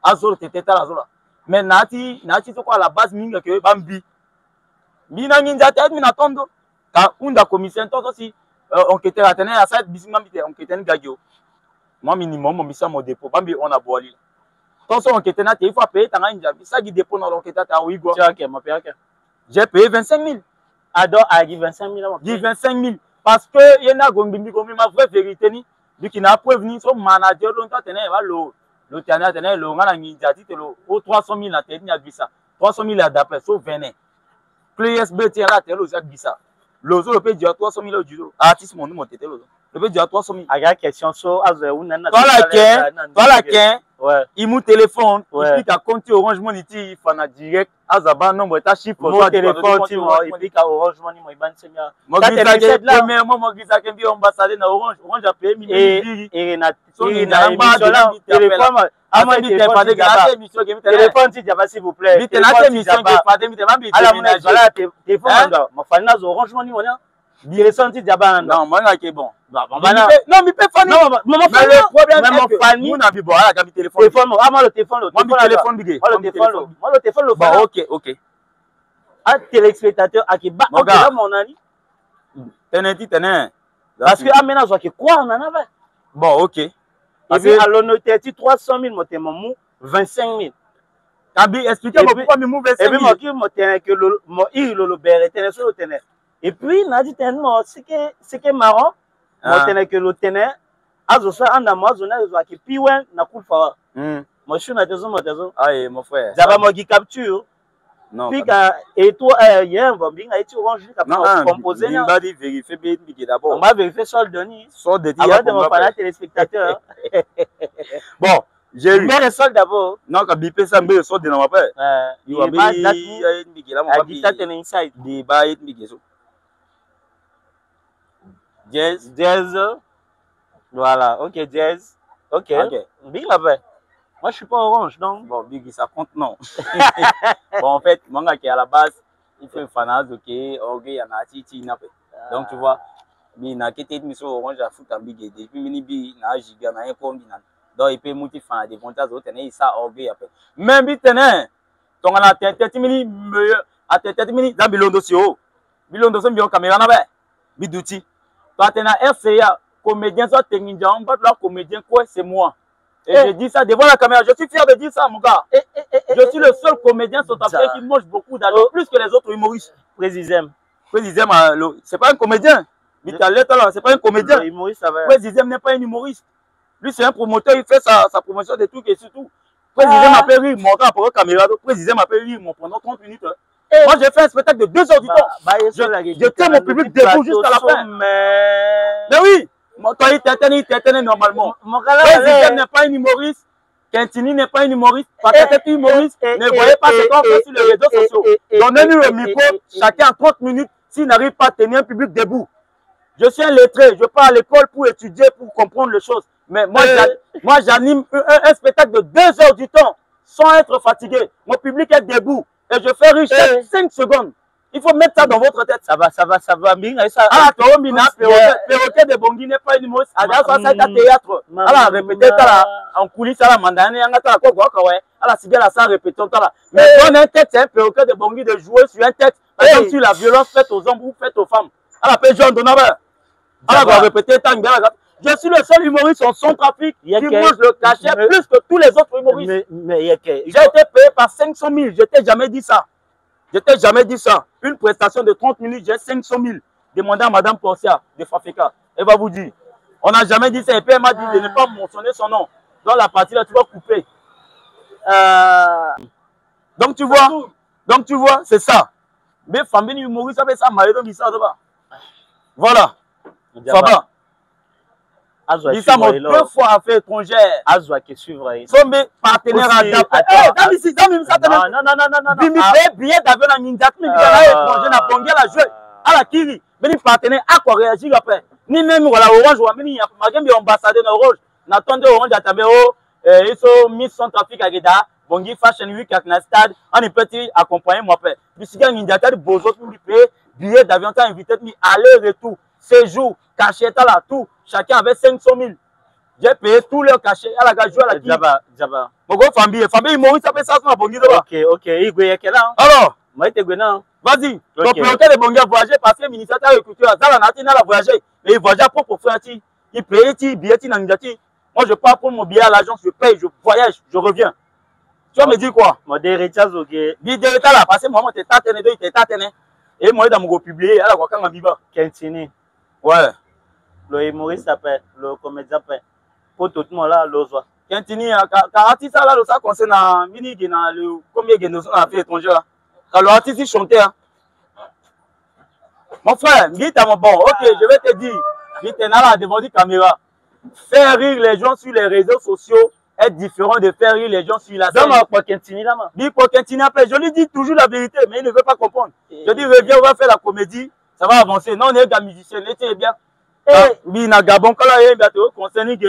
Azol, tête à la zola. Mais Nati, c'est quoi à la base, minga que Bambi. Mina ninja tête, mina tondo. Quand on a commission, toi aussi, on était à tenir à cette bisimamité, on était gagio. Moi, minimum, on mis ça mon dépôt. Bambi, on a boili. Attention, on était là, il faut payer, t'as un ça qui dépend dans l'enquête à Ouigo. J'ai payé 25 000. Adore, a dit 25 000. Dit 25 000. Parce que il y en a qui ont ma vraie vérité, vu qu'il n'a pas prévenu son manager, longtemps, le tana, le rana, il a dit, le 300 000, la tête, il a dit ça. 300 000 à d'après, sauf 20. PSB, tiens là, t'es là, il a dit ça. Le zo, le pays, 300 000 euros. Artiste, mon nom, t'es là. Je veux dire 300 000. Aga question so Voilà qu'un. Ouais. Il m'a téléphone, Ouais. il pique à compte Orange Money, il fait direct, Azaba, nombre de chiffre, mon téléphone, il pique à Orange Money, moi, il ban Seigneur. Moi, premièrement, moi, je suis ambassadeur dans Orange, Orange a payé 1000 et il a téléphone, s'il vous plaît. Orange Money, non, moi, c'est bon. Non, mais pas fan. Non, mais le problème est que famille, on a vu, voilà, le téléphone. Moi, le téléphone, le bon, ok. Un téléspectateur à qui bat, mon ami. Tenez. Parce que Amena, je vois quoi, on en avait. Bon, ok. Et puis, à l'honnêteté, 300 000, mon mou, 25 000. Kabi, expliquez-moi pourquoi je mou 25 000. Et puis, moi, et puis, il a dit tellement, c'est que marrant. Moi, que le tenait, azosa anda moi zona qui piwen na kulfa. Moi je suis na maison. Ah mon frère. J'avais moi qui capture. Non. Puis et toi hier on va bien été orange capture composé. On va vérifier bien d'abord. On va vérifier sur le dernier. Sur de avant de me parler téléspectateurs. Bon, j'ai eu. Mais le sol d'abord. Non, quand bipé ça me sort de na papa. Il va bien là dit ça t'es inside. Di ba it migeso. Jazz. Voilà, ok, jazz. Ok. Big là-bas. Moi, je suis pas orange, donc. Bon, Big, ça compte, non. Bon, en fait, moi, qui à la base, il fait un fanage, ok, il y en a titi, donc, tu vois, mais il n'a qu'à être mis orange à foutre en Big. Depuis, il n'a pas giga, n'a rien comme donc, il peut monter fan des montages, il ça, orgueil après. Même, vite, ton à la tête, meilleur, à tête, dans Bilondo, si haut. Bilondo, c'est bien, caméra, n'a Bidouti. Toi, tu as RCA, comédien, soit technicien, on va comédien, quoi, c'est moi. Et je dis ça devant la caméra. Je suis fier de dire ça, mon gars. Je suis le seul comédien sur Afrique qui mange beaucoup d'argent, plus que les autres humoristes. Président, c'est pas un comédien. C'est pas un comédien. Président n'est pas un humoriste. Lui, c'est un promoteur, il fait sa promotion des trucs et surtout. Président m'appelle rire, mon gars, pour la caméra. Président m'appelle rire, pendant 30 minutes. Moi, j'ai fait un spectacle de 2 heures du temps. Je tiens mon public debout jusqu'à la fin. Mais oui, il t'éteint normalement. Président n'est pas un humoriste. Quintini n'est pas un humoriste. Patate est humoriste. Ne voyez pas ce qu'on fait sur les réseaux sociaux. Donnez-lui le micro, chacun en 30 minutes, s'il n'arrive pas à tenir un public debout. Je suis un lettré, je pars à l'école pour étudier, pour comprendre les choses. Mais moi, j'anime un spectacle de 2 heures du temps, sans être fatigué. Mon public est debout. Et je fais rire chaque 5 secondes. Il faut mettre ça dans votre tête. Ça va. Ah, Toromina, perroquet de Bongi n'est pas une humoriste. Alors, ça, c'est un théâtre. Alors, répétez ça en coulisses, à la mandane, à la cigale, à ça, répétons ça. Mais donne un texte, c'est un perroquet de Bongi de jouer sur un texte. Par exemple, sur la violence faite aux hommes ou faite aux femmes. Alors, John Donaber. Alors, répétez ça. Je suis le seul humoriste en Centrafrique qui mange le cachet plus que tous les autres humoristes. J'ai été payé par 500 000. Je t'ai jamais dit ça. Une prestation de 30 minutes, j'ai 500 000. Demandez à Madame Porcia de Fafeka. Elle va vous dire. On n'a jamais dit ça. Et puis elle m'a dit de ne pas mentionner son nom. Dans la partie là, tu vas couper. Donc tu vois, c'est ça. Mais famille humoriste, ça fait ça. Voilà. Ça va. Il s'est 2 fois à faire étrangère. Azwa qui suivra. Son partenaire adapté. Non. Billet d'avion à Ninjak, mais il y étranger à Pongia la jouer. À la Kiri. Mais il partenaire à quoi réagir après. Ni même voilà Orange ou Amini, il y a un ambassadeur Orange. N'attendez Orange à Tabéo. Ils sont mis son trafic à Geda. Bongi Fashion Week à Knastad. On est petit accompagner moi père. Puis si il y a un Ninjak, Bozo, billet d'avion, t'as invité, aller-retour, séjour, cachet, là, tout. Chacun avait 500 000. J'ai payé tous leurs cachets à la gajou à la Jaba. Mon gros famille, Maurice, ça fait ça, c'est Bongi. Ok. Il y a quel an? Alors, moi, il était là. Vas-y. Donc, le Bongi a voyagé parce que le ministère de l'Agriculture, Zala Natina a voyagé. Mais il voyageait pour faire il paye des billets dans Ndjati. Moi, je pars pour mon billet à l'agence, je paye, je voyage, je reviens. Tu vas me dire quoi? Moi, des héritages, ok. Des héritages là, parce que moi, t'es tatené, et moi, dans mon gros publié, alors, quand on biba. Quintini. Ouais. Le humoriste s'appelle, le comédien s'appelle. Pour tout le monde là, l'oswa. Quintini, l'artiste là, ça concerne Mini, combien de gens ont fait étranger là? Quand l'artiste chantait, mon frère, dis à mon bon, ok, je vais te dire. Vite là devant la caméra. Faire rire les gens sur les réseaux sociaux est différent de faire rire les gens sur la scène. Je lui dis toujours la vérité, mais il ne veut pas comprendre. Je dis, reviens, on va faire la comédie, ça va avancer. Non, on est des musiciens, on bien. Et il a Gabon, quand il y a un conseil,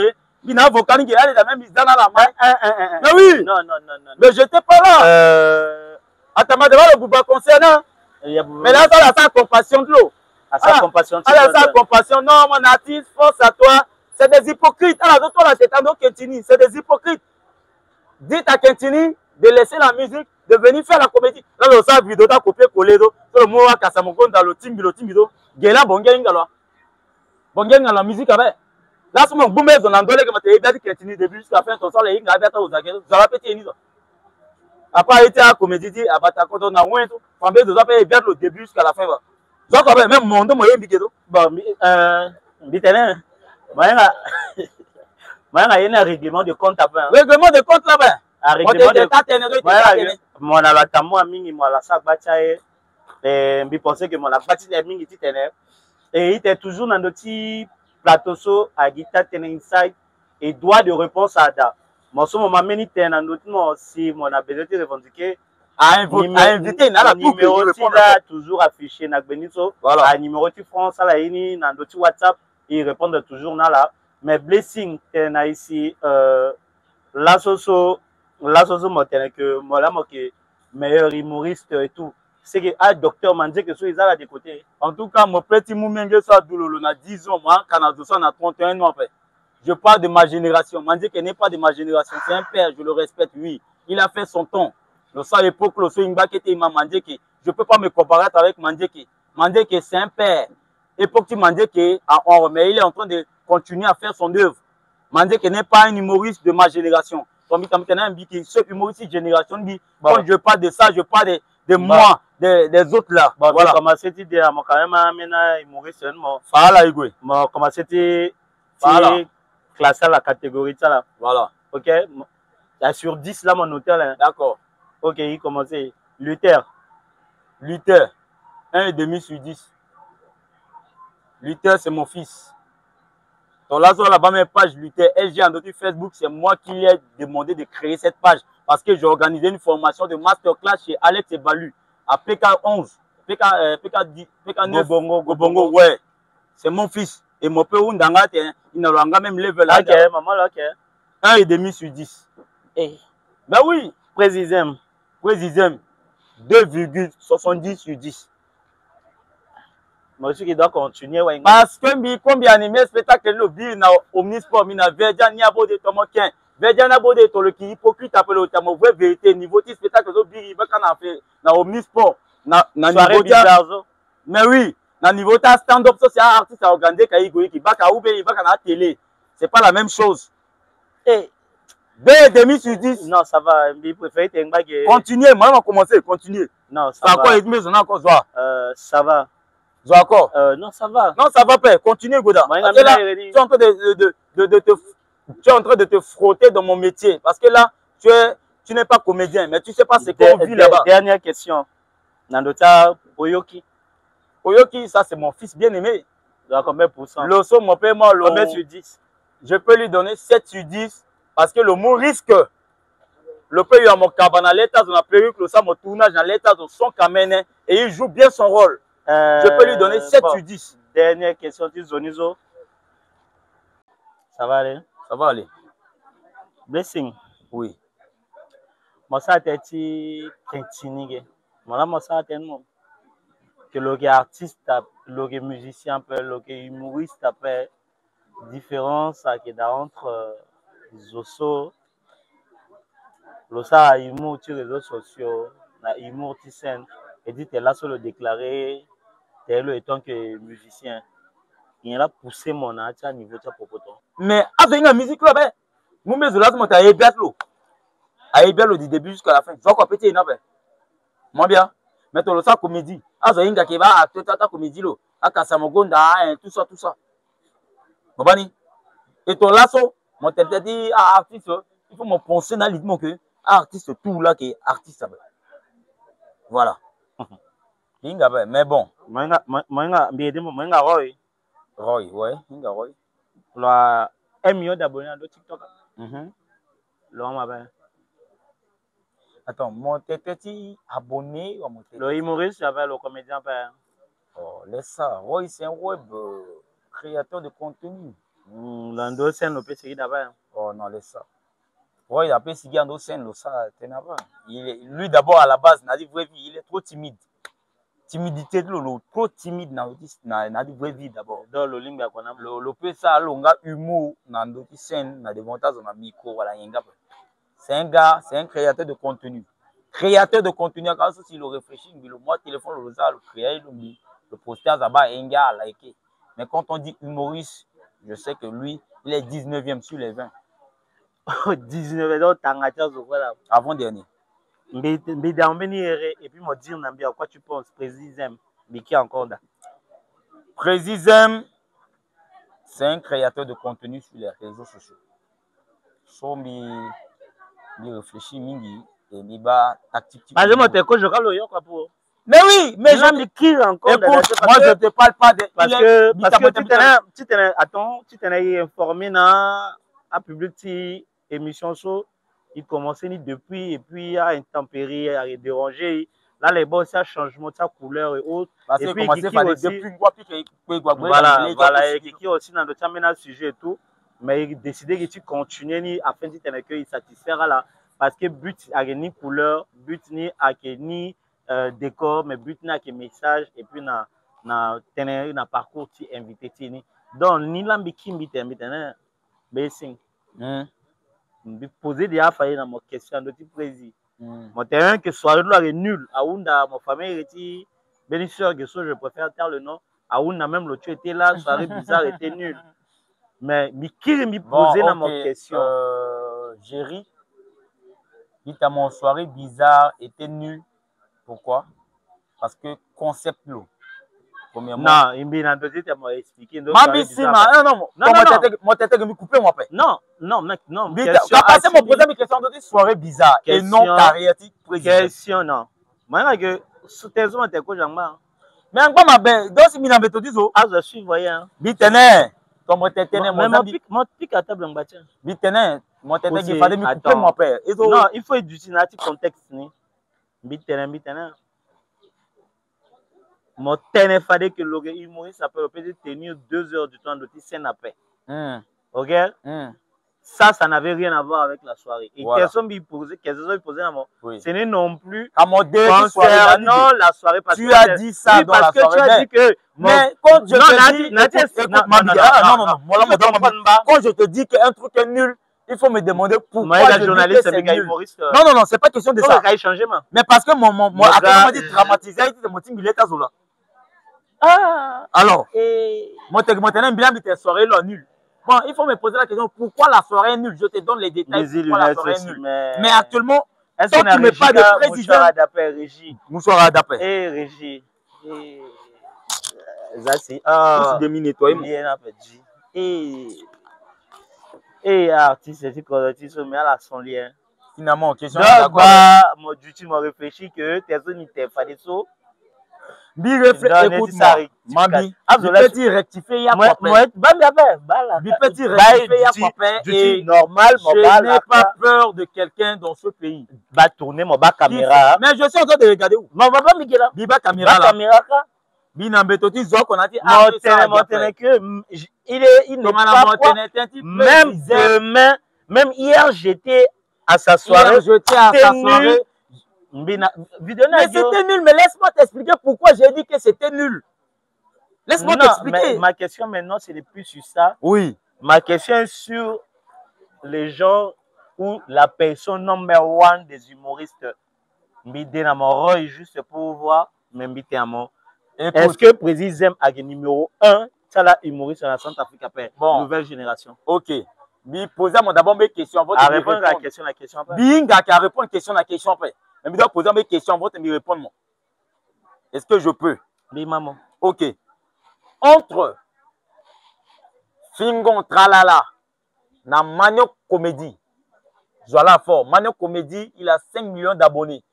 il a un avocat qui est la même dans la main. Mais oui, non. mais je n'étais pas là. Attends, devant le Bouba concernant. Mais là, ça a sa compassion de l'eau. Sa compassion. Sa compassion. Non, mon artiste, force à toi. C'est des hypocrites. C'est des hypocrites. Dites à Kentini de laisser la musique, de venir faire la comédie. Là, on a vidéo, on a copié-collé. Sur le mot à Kassamogon, dans le timbido. Gela, Bongengalo. Bongengalo, la musique avec. Là, c'est mon boumé, on a donné que je t'ai dit Kentini début jusqu'à la fin. Ton sol est une gravette aux agents. Ça va péter une. Après, il était à la comédie, à Batakoto, on a oué tout. Fambé, vous avez bien le début jusqu'à la fin. Donc, même mon nom, il y a un bon, il y a un règlement de compte là-bas. Règlement de compte là-bas. Règlement de compte. Mon alatamo a mis mon la sac bataille. Et je pensais que mon la bataille est mingi titane. Et il était toujours dans notre plateau à guitare inside et droit de réponse à da. Mon son m'a mené dans notre si mon a besoin de revendiquer. À inviter, na la numéro là toujours affiché na Beniso. Voilà. À numéro de France là ini dans notre WhatsApp, ils répondent toujours là. Mais Blessing t'es ici la soso montagne que moi là que meilleur humoriste et tout. C'est que ah docteur m'a dit que soit ils là de côté. En tout cas mon petit moumenge ça doulolo na 10 ans moi Canada ça na 31 ans en fait. Je parle de ma génération. M'a dit qu'il n'est pas de ma génération, c'est un père, je le respecte, oui. Il a fait son temps. Le ça époque le Swingba qui était Mandeke, je peux pas me comparer avec Mandeke. Mandeke c'est un père. Époque tu Mandeke mais il est en train de continuer à faire son œuvre. Mandeke n'est pas un humoriste de ma génération. Comme ce humoriste de génération dit, quand je parle de ça, je parle de moi, des autres là. Voilà. Comment c'était dit à moi quand même un humoriste moi. Voilà Igwe. Moi comment c'était classé à la catégorie ça là. Voilà. OK. Sur 10 là mon hôtel. D'accord. OK, il commençait. Luther. 1,5 sur 10. Luther, c'est mon fils. Donc là, sur la bas page Luther, LG en Facebook, c'est moi qui lui ai demandé de créer cette page. Parce que j'ai organisé une formation de masterclass chez Alex Ebalu à PK11, PK9, Gobongo, ouais. C'est mon fils. Et mon père, il n'a même level là. OK, maman là, OK. 1,5 sur 10. Ben oui. Président. 2,70 sur 10. Monsieur qui doit continuer. Parce que combien animé spectacle le bi na omnisport mi na verja ni abode tomokin. Verja na abode to le ki hypocrite appelle au tamo vraie vérité niveau ti spectacle zo bi ba kana fait na omnisport na niveau bizarre. Mais oui, na niveau ta stand up social artiste à organiser kai go ki ba ka ube ba kana télé. C'est pas la même chose. Et 2,5 sur 10. Non, ça va. Je préfère continuer. Moi, on va commencer. Continuer. Non, ça va. Ça va. Non, ça va. Non, ça va pas. Continue, Goda. Tu es en train de te frotter dans mon métier. Parce que là, tu n'es pas comédien. Mais tu ne sais pas ce qu'on vit là-bas. Dernière question. Nandota Oyoki. Oyoki, ça, c'est mon fils bien-aimé. Combien pour cent? L'osso, mon père, moi, combien sur 10? Je peux lui donner 7 sur 10. Parce que le mot risque, le pays a mon cabane, l'état de la perruque, le sang, mon tournage dans l'état de son camène, et il joue bien son rôle. Je peux lui donner 7 sur 10. Dernière question, tu Zonizo. Ça va aller? Ça va aller. Blessing. Oui. Moi, ça a été Kentini. Moi, ça a été non. Que le artiste, le musicien, le humoriste, différence entre Zoso, le ça humour sur les réseaux sociaux, na humour qui scène, et dit là sur le déclaré, tel étant que musicien, il a poussé mon art à niveau de popoton. Mais avec la musique là, ben, nous mais là mon taille bien l'eau, du début jusqu'à la fin. Je crois péter une moi bien, mais tu le ça comédie, azoinga qui va à tout ta comédie lo, à Kasamogonda, tout ça. Bobani, et ton lasso. Moi, je te dis, artiste, il faut me penser dans l'idée que artiste, tout là qui est artiste. Voilà. Mais bon. Roy, ouais, Inga Roy. Le 1 million d'abonnés dans le TikTok. Le Attends, mon tété abonné ou mon tété? Le humoriste avec le comédien père. Oh, laisse ça. Roy, c'est un web créateur de contenu. L'ando scène le PC d'abord. Oh non, laisse ça. Roy, il a pas signé en scène, ça, t'es pas. Lui d'abord à la base, n'a dit vraie vie, il est trop timide. Timidité de l'eau, trop timide n'a dit vraie vie d'abord. Dans le ligne qu'on a. Le peu ça, l'onga humour, n'a d'autres scène, n'a des montages dans micro, voilà, c'est un gars, c'est un créateur de contenu. Créateur de contenu, quand si il réfléchit, le moi téléphone, le créer, le poster, ça va, un gars à liker. Mais quand on dit humoriste, je sais que lui, il est 19e sur les 20. 19e, avant-dernier. Mais et puis me dire, à quoi tu penses, Président, mais qui encore là? Président, c'est un créateur de contenu sur les réseaux sociaux. So, il réfléchit, et il va tactique. Mais oui, mais je qui encore. Écoute, moi je te parle pas de. Parce que tu t'es informé dans la public émission so, il commençait depuis et puis à intempérer, à déranger. Là les boss ça changement de couleur et autres. Parce et puis depuis voilà et qui aussi dans le sujet et tout. Mais il décidé que tu continues afin de te satisfaire là parce que but à ni couleur, but ni à ni décor, mais but na que message et puis na parcours tu invité tini. Donc ni l'ambition maintenant basing. Poser des affaires dans mon question de type précis. Mon terrain que soirée est nul. Aounda ma famille était bénéficiaire que je préfère taire le nom. Aounda même le tu était là, soirée bizarre était nul. Mais qui me poser dans mon question? Jerry, dit à mon soirée bizarre était nul. Pourquoi? Parce que concept l'eau. Non, il m'a expliqué. Non, mon tête me couper moi. Non. Tu as passé mon poser mes questions de soirée bizarre et non carrière. Question, non. Moi, que sous-taisement, t'es quoi, Jean-Marc? Mais encore ma belle, donc si je suis dit, ah, je suis voyant. Bitene, comme mon tête, mon pic à table en bâtiment. Bitene, mon tête, il fallait me couper mon père. Non, il faut utiliser un contexte. Bitene. Mon téné fallait que le humoriste s'appelle peut tenir 2 heures du temps de scène après. Ok? Ça n'avait rien à voir avec la soirée. Et personne lui posait ce n'est non plus concernant la soirée. Parce tu as dit ça dans la soirée. Tu as dit que. Mais quand je quand je te dis qu'un truc est nul, il faut me demander pourquoi la journaliste c'est nul. Non, c'est pas question de ça. Mais parce que mon m'a dit dramatisé, il dit il est à Zola. Alors, mon bien de tes soirées là nul. Bon, il faut me poser la question pourquoi la soirée est nulle. Je te donne les détails. Pourquoi la soirée est nulle. Mais actuellement, est-ce qu'on ne met pas de président? Mouchoir à d'après. Eh, Régie. C'est demi-nettoyé. Et artiste, c'est que mais à la son lien. Finalement, question. Moi, tu m'as réfléchi que tes zones n'étaient pas des sauts. Écoute-moi, Mabi, petit rectifier, il y a quoi petit rectifier, normal, je n'ai pas peur de quelqu'un dans ce pays. Va tourner mon bas caméra. Mais je suis en train de regarder où? Mon papa Miguel. Biba caméra là. Binambetoti Zok, on a dit il n'est pas même hier j'étais à sa soirée. Mais c'était nul, mais laisse-moi t'expliquer pourquoi j'ai dit que c'était nul. Laisse-moi t'expliquer. Ma question maintenant, ce n'est plus sur ça. Oui. Ma question est sur les gens ou la personne number one des humoristes. Mbidé juste pour voir, mais Mbidé Amo. Est-ce que Président a numéro 1, ça la humoriste dans la Centrafrique après nouvelle génération? Ok. Posez-moi d'abord mes questions. À répondre à la question après. Binga qui a répondu à la question après. Mais je dois poser mes questions, vous me répondre. Est-ce que je peux? Oui, maman. Ok. Entre Fingon Tralala, na Manio Comédie, Joala Fort. Manio Comédie, il a 5 millions d'abonnés.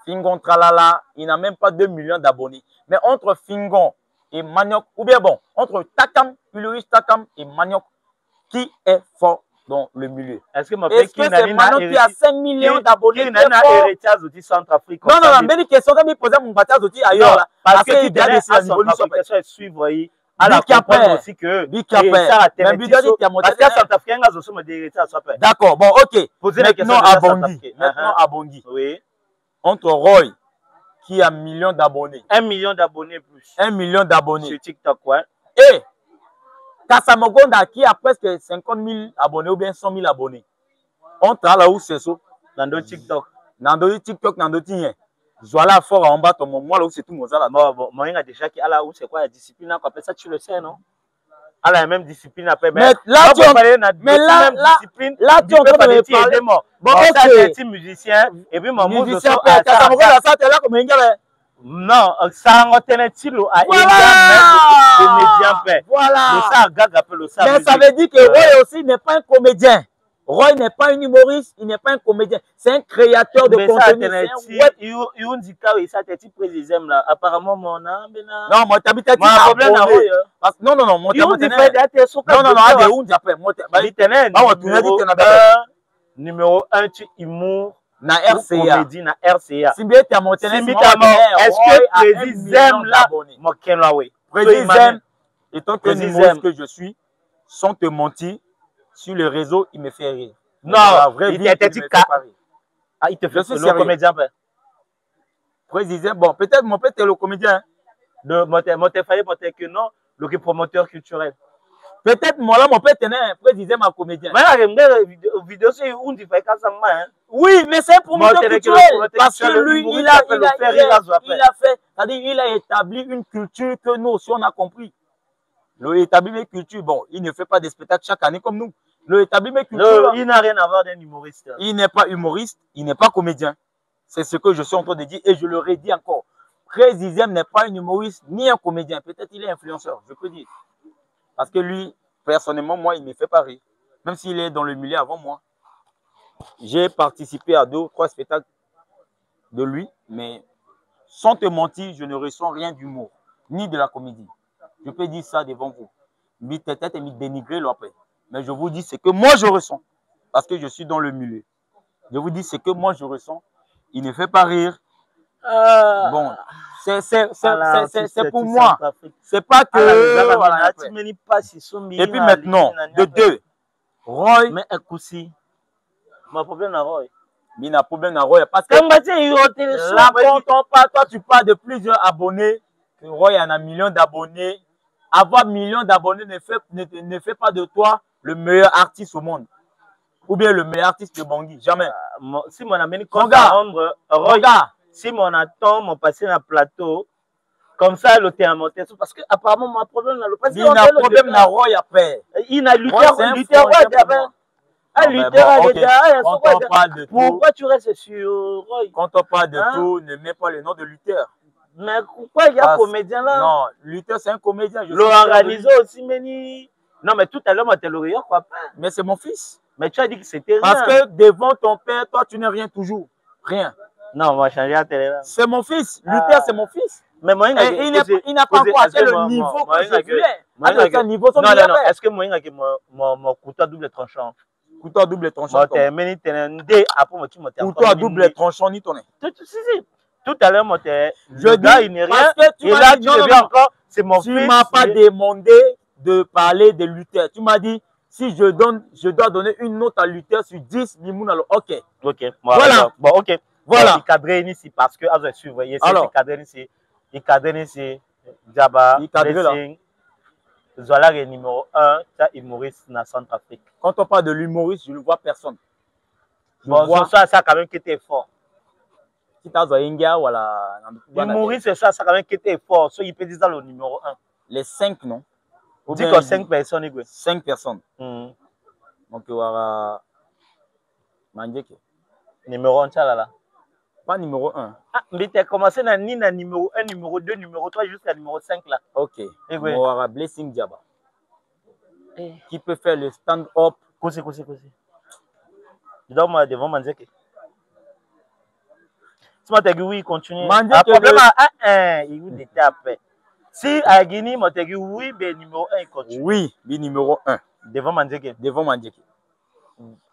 Fingon Tralala, il n'a même pas 2 millions d'abonnés. Mais entre Fingon et Manioc, ou bien bon, entre Takam, Ulrich Takam et Manioc, qui est fort dans le milieu? Est-ce que c'est Manioc qui a 5 millions d'abonnés? Qui n'a pas hérité à Zoti Centrafrique? Non, non, non, mais une question, quand il posait mon bâtard Zoti ailleurs, là, parce que tu tenais à Centrafrique, à suivre, à la comprendre aussi que ça a parce qu'à Centrafrique, il y a des héritiers à soi. D'accord, bon, ok. Posez la question à Bongi. Oui. Entre Roy, qui a 1 million d'abonnés. 1 million d'abonnés plus. 1 million d'abonnés. Sur TikTok, ouais. Et Kassamogonda, qui a presque 50 000 abonnés ou bien 100 000 abonnés. Entre là où c'est ça. Dans d'autres TikTok. Dans d'autres TikTok, dans d'autres tiens. Voilà fort en bas, moi là où c'est tout mon là. Bon, moi, il y a déjà qui, là où c'est quoi la discipline, après ça, tu le sais, non? À la même discipline après. Mais là, tu es en train de me parler. Bon, ça, c'est un musicien. Et puis, mon musicien, non, ça en retient tilo à comédien. Voilà. Mais ça veut dire que Roy aussi n'est pas un comédien. Roy n'est pas un humoriste, il n'est pas un comédien. C'est un créateur de contenu. Apparemment, mon âme. Non, moi, t'habites à problème. Non, non, non, moi, numéro 1, tu humour. Na RCA. Na RCA. Si bien tu as monté, est-ce que Président là, Président, étant que humoriste que je suis, sans te mentir, sur le réseau, il me fait rire. Non, il te fait le comédien. Président, bon, peut-être mon père est le comédien. Que non, le promoteur culturel. Peut-être moi là, mon père tenait président ma comédien. Oui, mais c'est un promoteur culturel. Parce que lui, il a établi une culture que nous aussi on a compris. Le établi une culture, bon, il ne fait pas des spectacles chaque année comme nous. Le établi une culture. Il n'a rien à voir d'un humoriste. Il n'est pas humoriste, il n'est pas comédien. C'est ce que je suis en train de dire et je le redis encore. Président n'est pas un humoriste ni un comédien. Peut-être il est influenceur, je peux dire. Parce que lui, personnellement, moi, il ne me fait pas rire. Même s'il est dans le milieu avant moi. J'ai participé à 2 ou 3 spectacles de lui, mais sans te mentir, je ne ressens rien d'humour, ni de la comédie. Je peux dire ça devant vous. Peut-être me dénigrer après. Mais je vous dis ce que moi je ressens. Parce que je suis dans le milieu. Je vous dis ce que moi je ressens. Il ne fait pas rire. Bon, c'est pour moi. C'est pas que. Et puis maintenant, de 2, Roy. Mais écoutez, mon problème à Roy. Mais n'a problème à Roy. Parce que là, toi, tu parles de plusieurs abonnés. Roy en a 1 million d'abonnés. Avoir 1 million d'abonnés ne fait pas de toi le meilleur artiste au monde. Ou bien le meilleur artiste de Bangui. Jamais. Si mon ami regarde. Si mon attend, mon passé dans le plateau, comme ça, le thé monté. Parce que apparemment, mon problème, il a un problème à Roy après. Il a lutté pourquoi tu restes sur Roy? Quand on parle de tout, ne mets pas le nom de lutteur. Mais pourquoi il y a un comédien là? Non, lutteur, c'est un comédien. L'organiser aussi, Méni. Non, mais tout à l'heure, tu le rire, quoi. Mais c'est mon fils. Mais tu as dit que c'était rien. Parce que devant ton père, toi, tu n'es rien toujours. Rien. Non, on va changer la télé là. C'est mon fils. Lutteur, c'est mon fils. Mais moi, il n'a pas encore atteint le niveau que je voulais. Non. Est-ce que moi, mon couteau à double tranchant? Couteau à double tranchant. Couteau à double tranchant, ni ton. Tout à l'heure, je dis, il n'est rien. Et là, tu deviens encore, c'est mon fils. Tu ne m'as pas demandé de parler de lutteur. Tu m'as dit, si je dois donner une note à lutteur sur 10, ok. Ok. Voilà. Bon, ok. Voilà. Il cadre ici parce que, il cadre ici. Il cadre ici. Djaba, Blessing. Zola est numéro 1, c'est humoriste dans Centrafrique. Quand on parle de l'humoriste, je ne vois personne. Bon, ça quand même qui était fort. Si tu as Zoinga, voilà. L'humoriste, c'est ça quand même qui était fort. Il peut dire le numéro 1. Les 5, non? Dis que 5 personnes. 5 personnes. Donc, il y aura Mandjeke. Numéro 1, ça là. Pas numéro 1. Ah, mais tu as commencé dans numéro 1, numéro 2, numéro 3 jusqu'à numéro 5 là. Ok. Il y aura Blessing Djaba. Qui peut faire le stand-up. Kosi. Je dois devant Mandjeke. Si tu as dit oui, continue. Mandjeke. Problème il était après. Si à Guinée, Motegi, oui, ben numéro 1, il continue. Oui, bi numéro 1. Devant Manzeke. Devant Mandieke.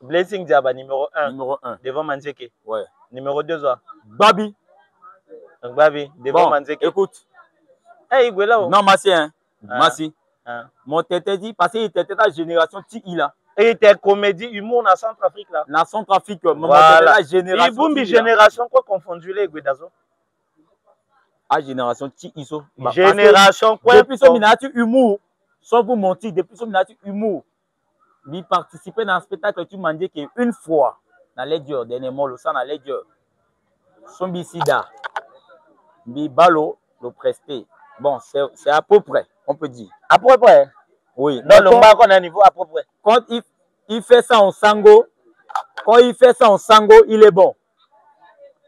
Blessing Diaba, numéro 1. Numéro 1. Devant Manzeke. Ouais. Numéro 2, quoi. Babi. Babi, devant Bon, Manzeke. écoute. Hey, il est là. Non, Massi, hein. Ah. Massi. Ah. Mon tête dit, parce qu'il était la génération TI là. Et il était comédie, humour dans Centrafrique là. Dans Centrafrique, voilà. La génération. Il boum, génération, quoi confondu les Guedazo? Ah, génération TI, iso. Génération, quoi? Depuis son miniature humour, sans vous mentir, depuis son miniature humour, il participait dans un spectacle, tu m'as dit qu'une fois, dans les dieux, dernièrement, le sang dans les dieux, son bisida, bi balo, le presté. Bon, c'est à peu près, on peut dire. À peu près? Oui. Dans le bas qu'on a un niveau à peu près. Quand il fait ça en sango, il est bon.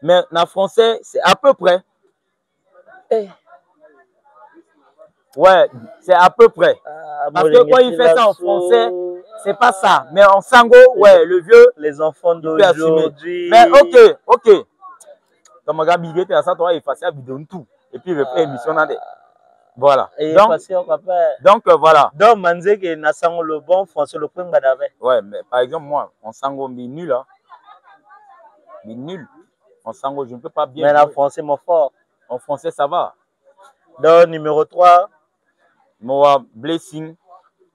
Mais en français, c'est à peu près. Hey. Ouais, c'est à peu près. Parce que quand il fait ça en français, c'est pas ça. Mais en sango, ouais, le vieux. Les enfants d'aujourd'hui. Mais ok. Comme regarde, il était à ça, toi, il faisait la vidéo tout. Et puis il refait l'émission dans des. Voilà. Donc voilà. Donc, Manzeke est le bon français, le premier badave. Ouais, mais par exemple, moi, en sango, mais nul, hein. Mais nul. En sango, je ne peux pas bien. Mais en français, mon fort. En français, ça va. Donc, numéro 3. Moa Blessing.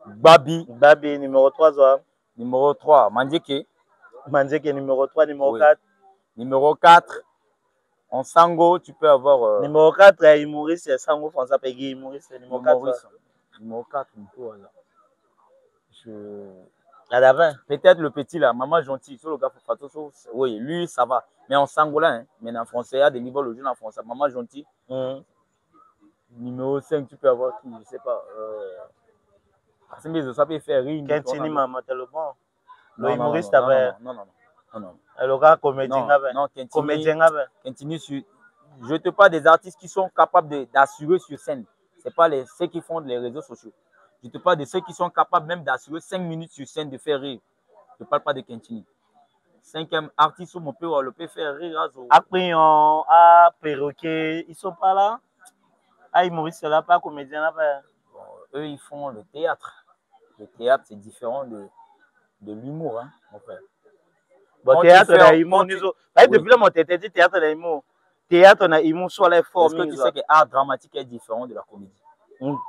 Babi. Babi, numéro 3, ça. Numéro 3, Mandieke. Mandieke, numéro 3, numéro 4. Numéro 4. En sango, tu peux avoir. Numéro 4, humoriste, c'est sango français, payé humoriste, numéro 4. Numéro 4, Peut-être le petit là, maman gentil, sur le gars oui, lui ça va. Mais en sangola, hein, mais en français, il y a des niveaux le jeu en français. Maman gentil. Numéro 5, tu peux avoir qui, je sais pas. Parce que ça peut faire rire. Kentini, maman, t'es le bon. Le humoriste avait. Non. Le gars comédien avait. Non, comédien avait. Continue sur. Je te parle des artistes qui sont capables d'assurer sur scène. C'est pas ceux qui font les réseaux sociaux. Je te parle de ceux qui sont capables même d'assurer 5 minutes sur scène de faire rire. Je ne parle pas de Kentini. 5e artiste, on peut le faire rire. Après, à Perroquet, ils ne sont pas là. Ah, humoristes là, pas comédien là. Bon, eux, ils font le théâtre. Le théâtre, c'est différent de l'humour, hein, mon frère. Bon, théâtre, on a humour. Depuis là, mon tête dit théâtre, on a humour. Théâtre, on a humour sur les formes. Est-ce que tu sais que l'art dramatique est différent de la comédie?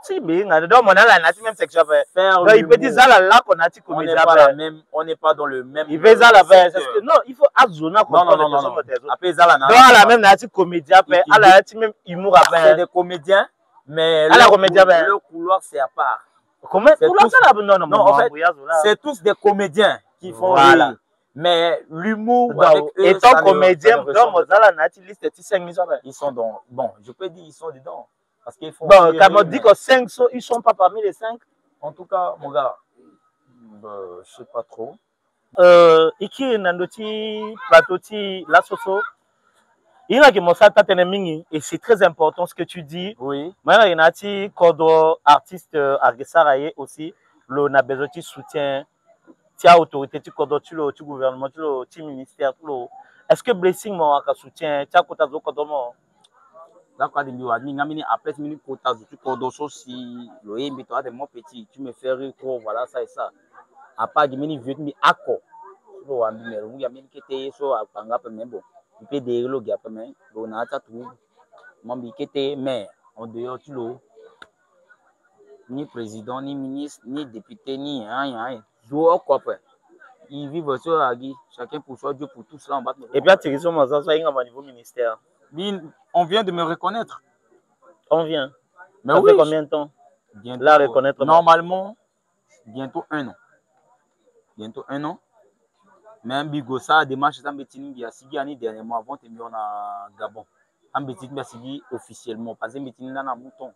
Si, mais donc, on a la même section. Il peut dire ça là qu'on a dit comédie. On n'est pas dans le même. Il fait ça là. Non, il faut azona. Non. Après, ça là. Donc, à la même nati comédien, à la nati même humour. C'est des comédiens, mais le couloir, c'est à part. Comment ça là? Non, en fait, c'est tous des comédiens qui font rire. Mais l'humour avec eux, étant comédien, ils sont dans. Bon, je peux dire ils sont dedans. Parce qu'ils font. Bon, quand on dit que 5, ils ne sont pas parmi les 5. En tout cas, mon gars, je ne sais pas trop. Ici, Nandoti, Platoti, la Soso. Il y a qui et c'est très important ce que tu dis. Oui. Maintenant, il y a des artistes Argesaraye aussi. On a besoin de soutien. Tu as autorité, tu as tu gouvernement, tu as ministère. Est-ce que Blessing m'a soutien? Tu as quota de Kodomo? D'accord, après tu peux si le mon petit, tu me fais rire, voilà ça et ça. À part de mini vieux, mais à quoi? Il y a même qui était sur un peu même bon. Il peut dire le gars, mais on a tout. Mon biquet, mais en dehors, tu l'as. Ni président, ni ministre, ni député, ni rien. Ils vivent sur la guerre, chacun pour soi, Dieu pour tous là en bas. Et puis, tu es au niveau ministère. On vient de me reconnaître. On vient. Mais ça oui. fait combien de temps? Bientôt, là, reconnaître. Normalement, bientôt 1 an. Bientôt 1 an. Même Bigosa, démarche, ça me dit, il y a 6 années dernièrement avant de venir à Gabon. Ça me dit officiellement. Parce que je suis un mouton.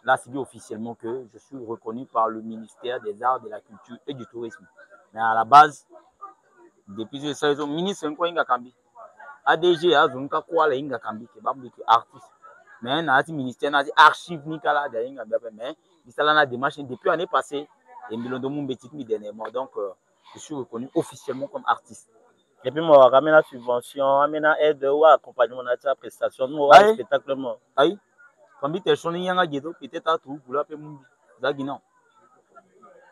Là, c'est dit officiellement que je suis reconnu par le ministère des Arts, de la Culture et du Tourisme. Mais à la base, depuis que je suis ministre, je suis un ADG, je suis un artiste. Mais le ministère n'a archive Nicolas derrière. Mais il y a démarche depuis l'année passée. Et dernièrement. Donc, je suis reconnu officiellement comme artiste. Et puis, moi, je ramène la subvention, je ramène l'aide ou accompagnement de la prestation, nous, spectacle. Aïe. Quand tu es sonné, il y a un ghetto, peut-être à tout, pour la paix, Zagina.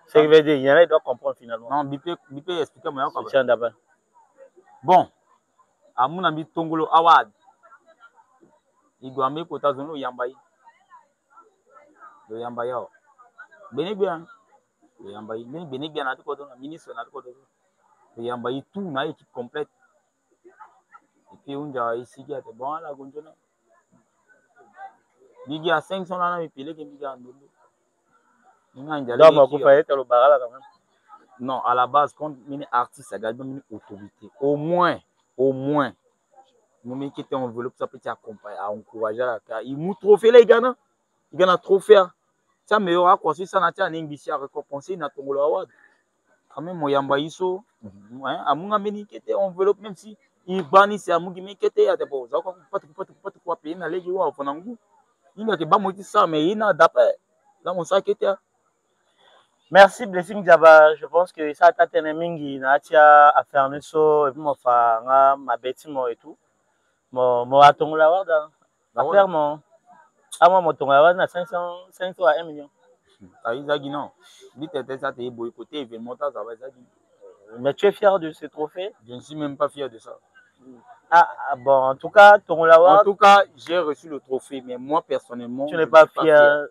Ce qui veut dire, il y en a qui doivent comprendre finalement. Non, Bipé expliquer-moi. Je tiens d'abord. Bon, à mon ami Tongolo Awad, il doit mettre côté zone Yambaye. Le Yambaye. Bien. Le Yambaye. Bien, à tout côté, ministre, à tout côté. Le Yambaye, tout, une équipe complète. Et puis, on a ici, il y a des bons à la Gonjona. Il y a 500 ans, il y a des gens. Donc, vous faites le barrage quand même. Non, à la base, quand on est artiste, il y a une autorité. Au moins, nous qui était enveloppe, ça peut t'accompagner, à encourager la carrière. Il m'a trophée, les gars. Il y a un trophée. Ça meilleur quoi si ça n'a pas un à récompenser, il a ton award. Quand même, moi, il y a à mon ami qui était enveloppe, même si il bannit, c'est à mon ami qui était à des beaux. Ça pas quoi payer, il a les joueurs au fond. Il y a que pas moi ça, mais il n'a d'après. Là, mon sac était. Merci Blessing Diaba. Je pense que ça t'a tenu mingi na tia à faire une so et puis mon fa ma bêtiment et tout. Mon atongo la warda. Affaire mon mon tongo la warda 500 à 1 million. Ça y est, non. Vite ça t'es boycotté événement ça va ça. Mais tu es fier de ce trophée? Je ne suis même pas fier de ça. Ah bon, en tout cas, tongo la warda. En tout cas, j'ai reçu le trophée, mais moi personnellement, tu n'es pas fier.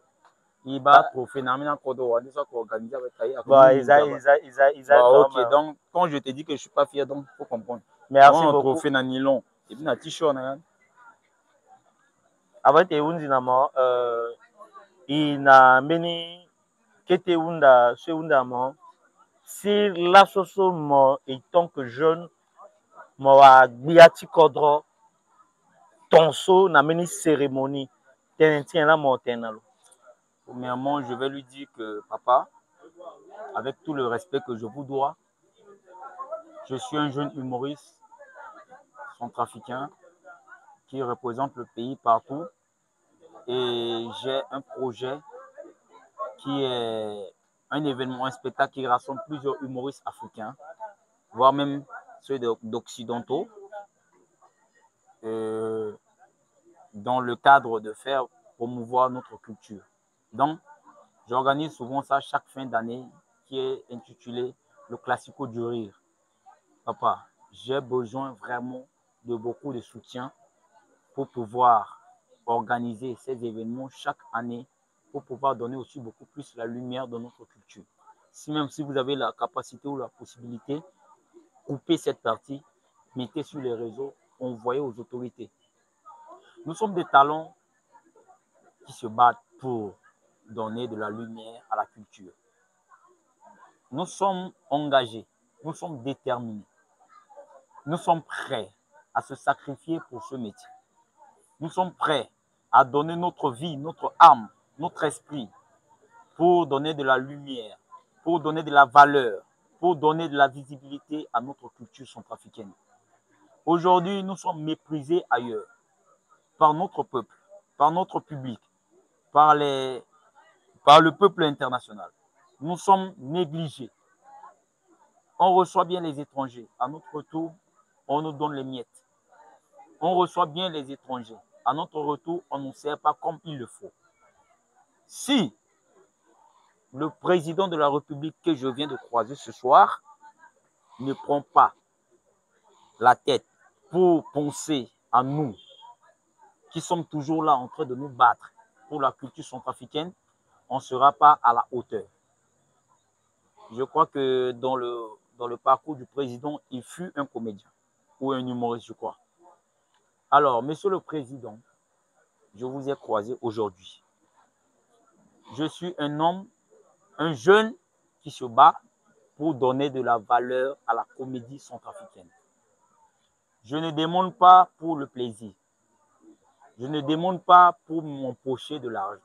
Il va trophée n'a Kodo, on ça organisé avec Taïa. Ok, donc quand je te dis que je suis pas fier, donc faut comprendre. Merci beaucoup. Trophée na nylon et puis na t-shirt na. Avant te undi na mo ina meni kete unda se unda mo si la soso mo et tant que jeune mo a biati kodro tonso na meni cérémonie tenentien la mo tenalo. Premièrement, je vais lui dire que papa, avec tout le respect que je vous dois, je suis un jeune humoriste centrafricain qui représente le pays partout et j'ai un projet qui est un événement, un spectacle qui rassemble plusieurs humoristes africains, voire même ceux d'occidentaux, dans le cadre de faire promouvoir notre culture. Donc, j'organise souvent ça chaque fin d'année qui est intitulé le Classico du Rire. Papa, j'ai besoin vraiment de beaucoup de soutien pour pouvoir organiser ces événements chaque année, pour pouvoir donner aussi beaucoup plus la lumière dans notre culture. Même si vous avez la capacité ou la possibilité, coupez cette partie, mettez sur les réseaux, envoyez aux autorités. Nous sommes des talents qui se battent pour donner de la lumière à la culture. Nous sommes engagés, nous sommes déterminés, nous sommes prêts à se sacrifier pour ce métier. Nous sommes prêts à donner notre vie, notre âme, notre esprit pour donner de la lumière, pour donner de la valeur, pour donner de la visibilité à notre culture centrafricaine. Aujourd'hui, nous sommes méprisés ailleurs par notre peuple, par notre public, par le peuple international. Nous sommes négligés. On reçoit bien les étrangers. À notre retour, on nous donne les miettes. On reçoit bien les étrangers. À notre retour, on ne nous sert pas comme il le faut. Si le président de la République que je viens de croiser ce soir ne prend pas la tête pour penser à nous, qui sommes toujours là en train de nous battre pour la culture centrafricaine, on ne sera pas à la hauteur. Je crois que dans le parcours du président, il fut un comédien ou un humoriste, je crois. Alors, monsieur le président, je vous ai croisé aujourd'hui. Je suis un homme, un jeune qui se bat pour donner de la valeur à la comédie centrafricaine. Je ne demande pas pour le plaisir. Je ne demande pas pour m'empocher de l'argent.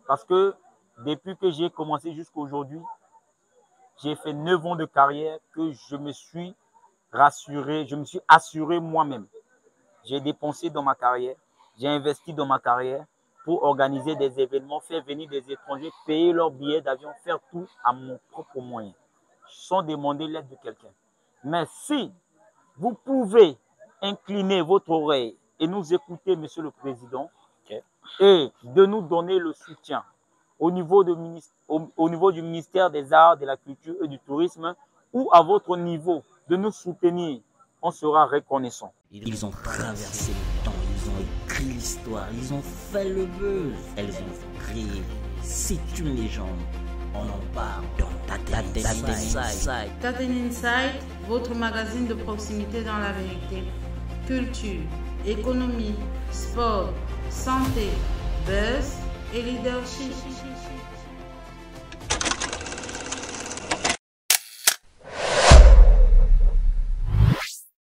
Parce que depuis que j'ai commencé jusqu'à aujourd'hui, j'ai fait 9 ans de carrière que je me suis rassuré, je me suis assuré moi-même. J'ai dépensé dans ma carrière, j'ai investi dans ma carrière pour organiser des événements, faire venir des étrangers, payer leurs billets d'avion, faire tout à mon propre moyen, sans demander l'aide de quelqu'un. Mais si vous pouvez incliner votre oreille et nous écouter, monsieur le président, et de nous donner le soutien au niveau du ministère des Arts, de la Culture et du Tourisme ou à votre niveau, de nous soutenir. On sera reconnaissant. Ils ont traversé le temps, ils ont écrit l'histoire, ils ont fait le buzz. Elles ont créé. C'est une légende. On en parle dans Taten Insight. Taten Insight, votre magazine de proximité dans la vérité. Culture, économie, sport, santé, buzz et leadership.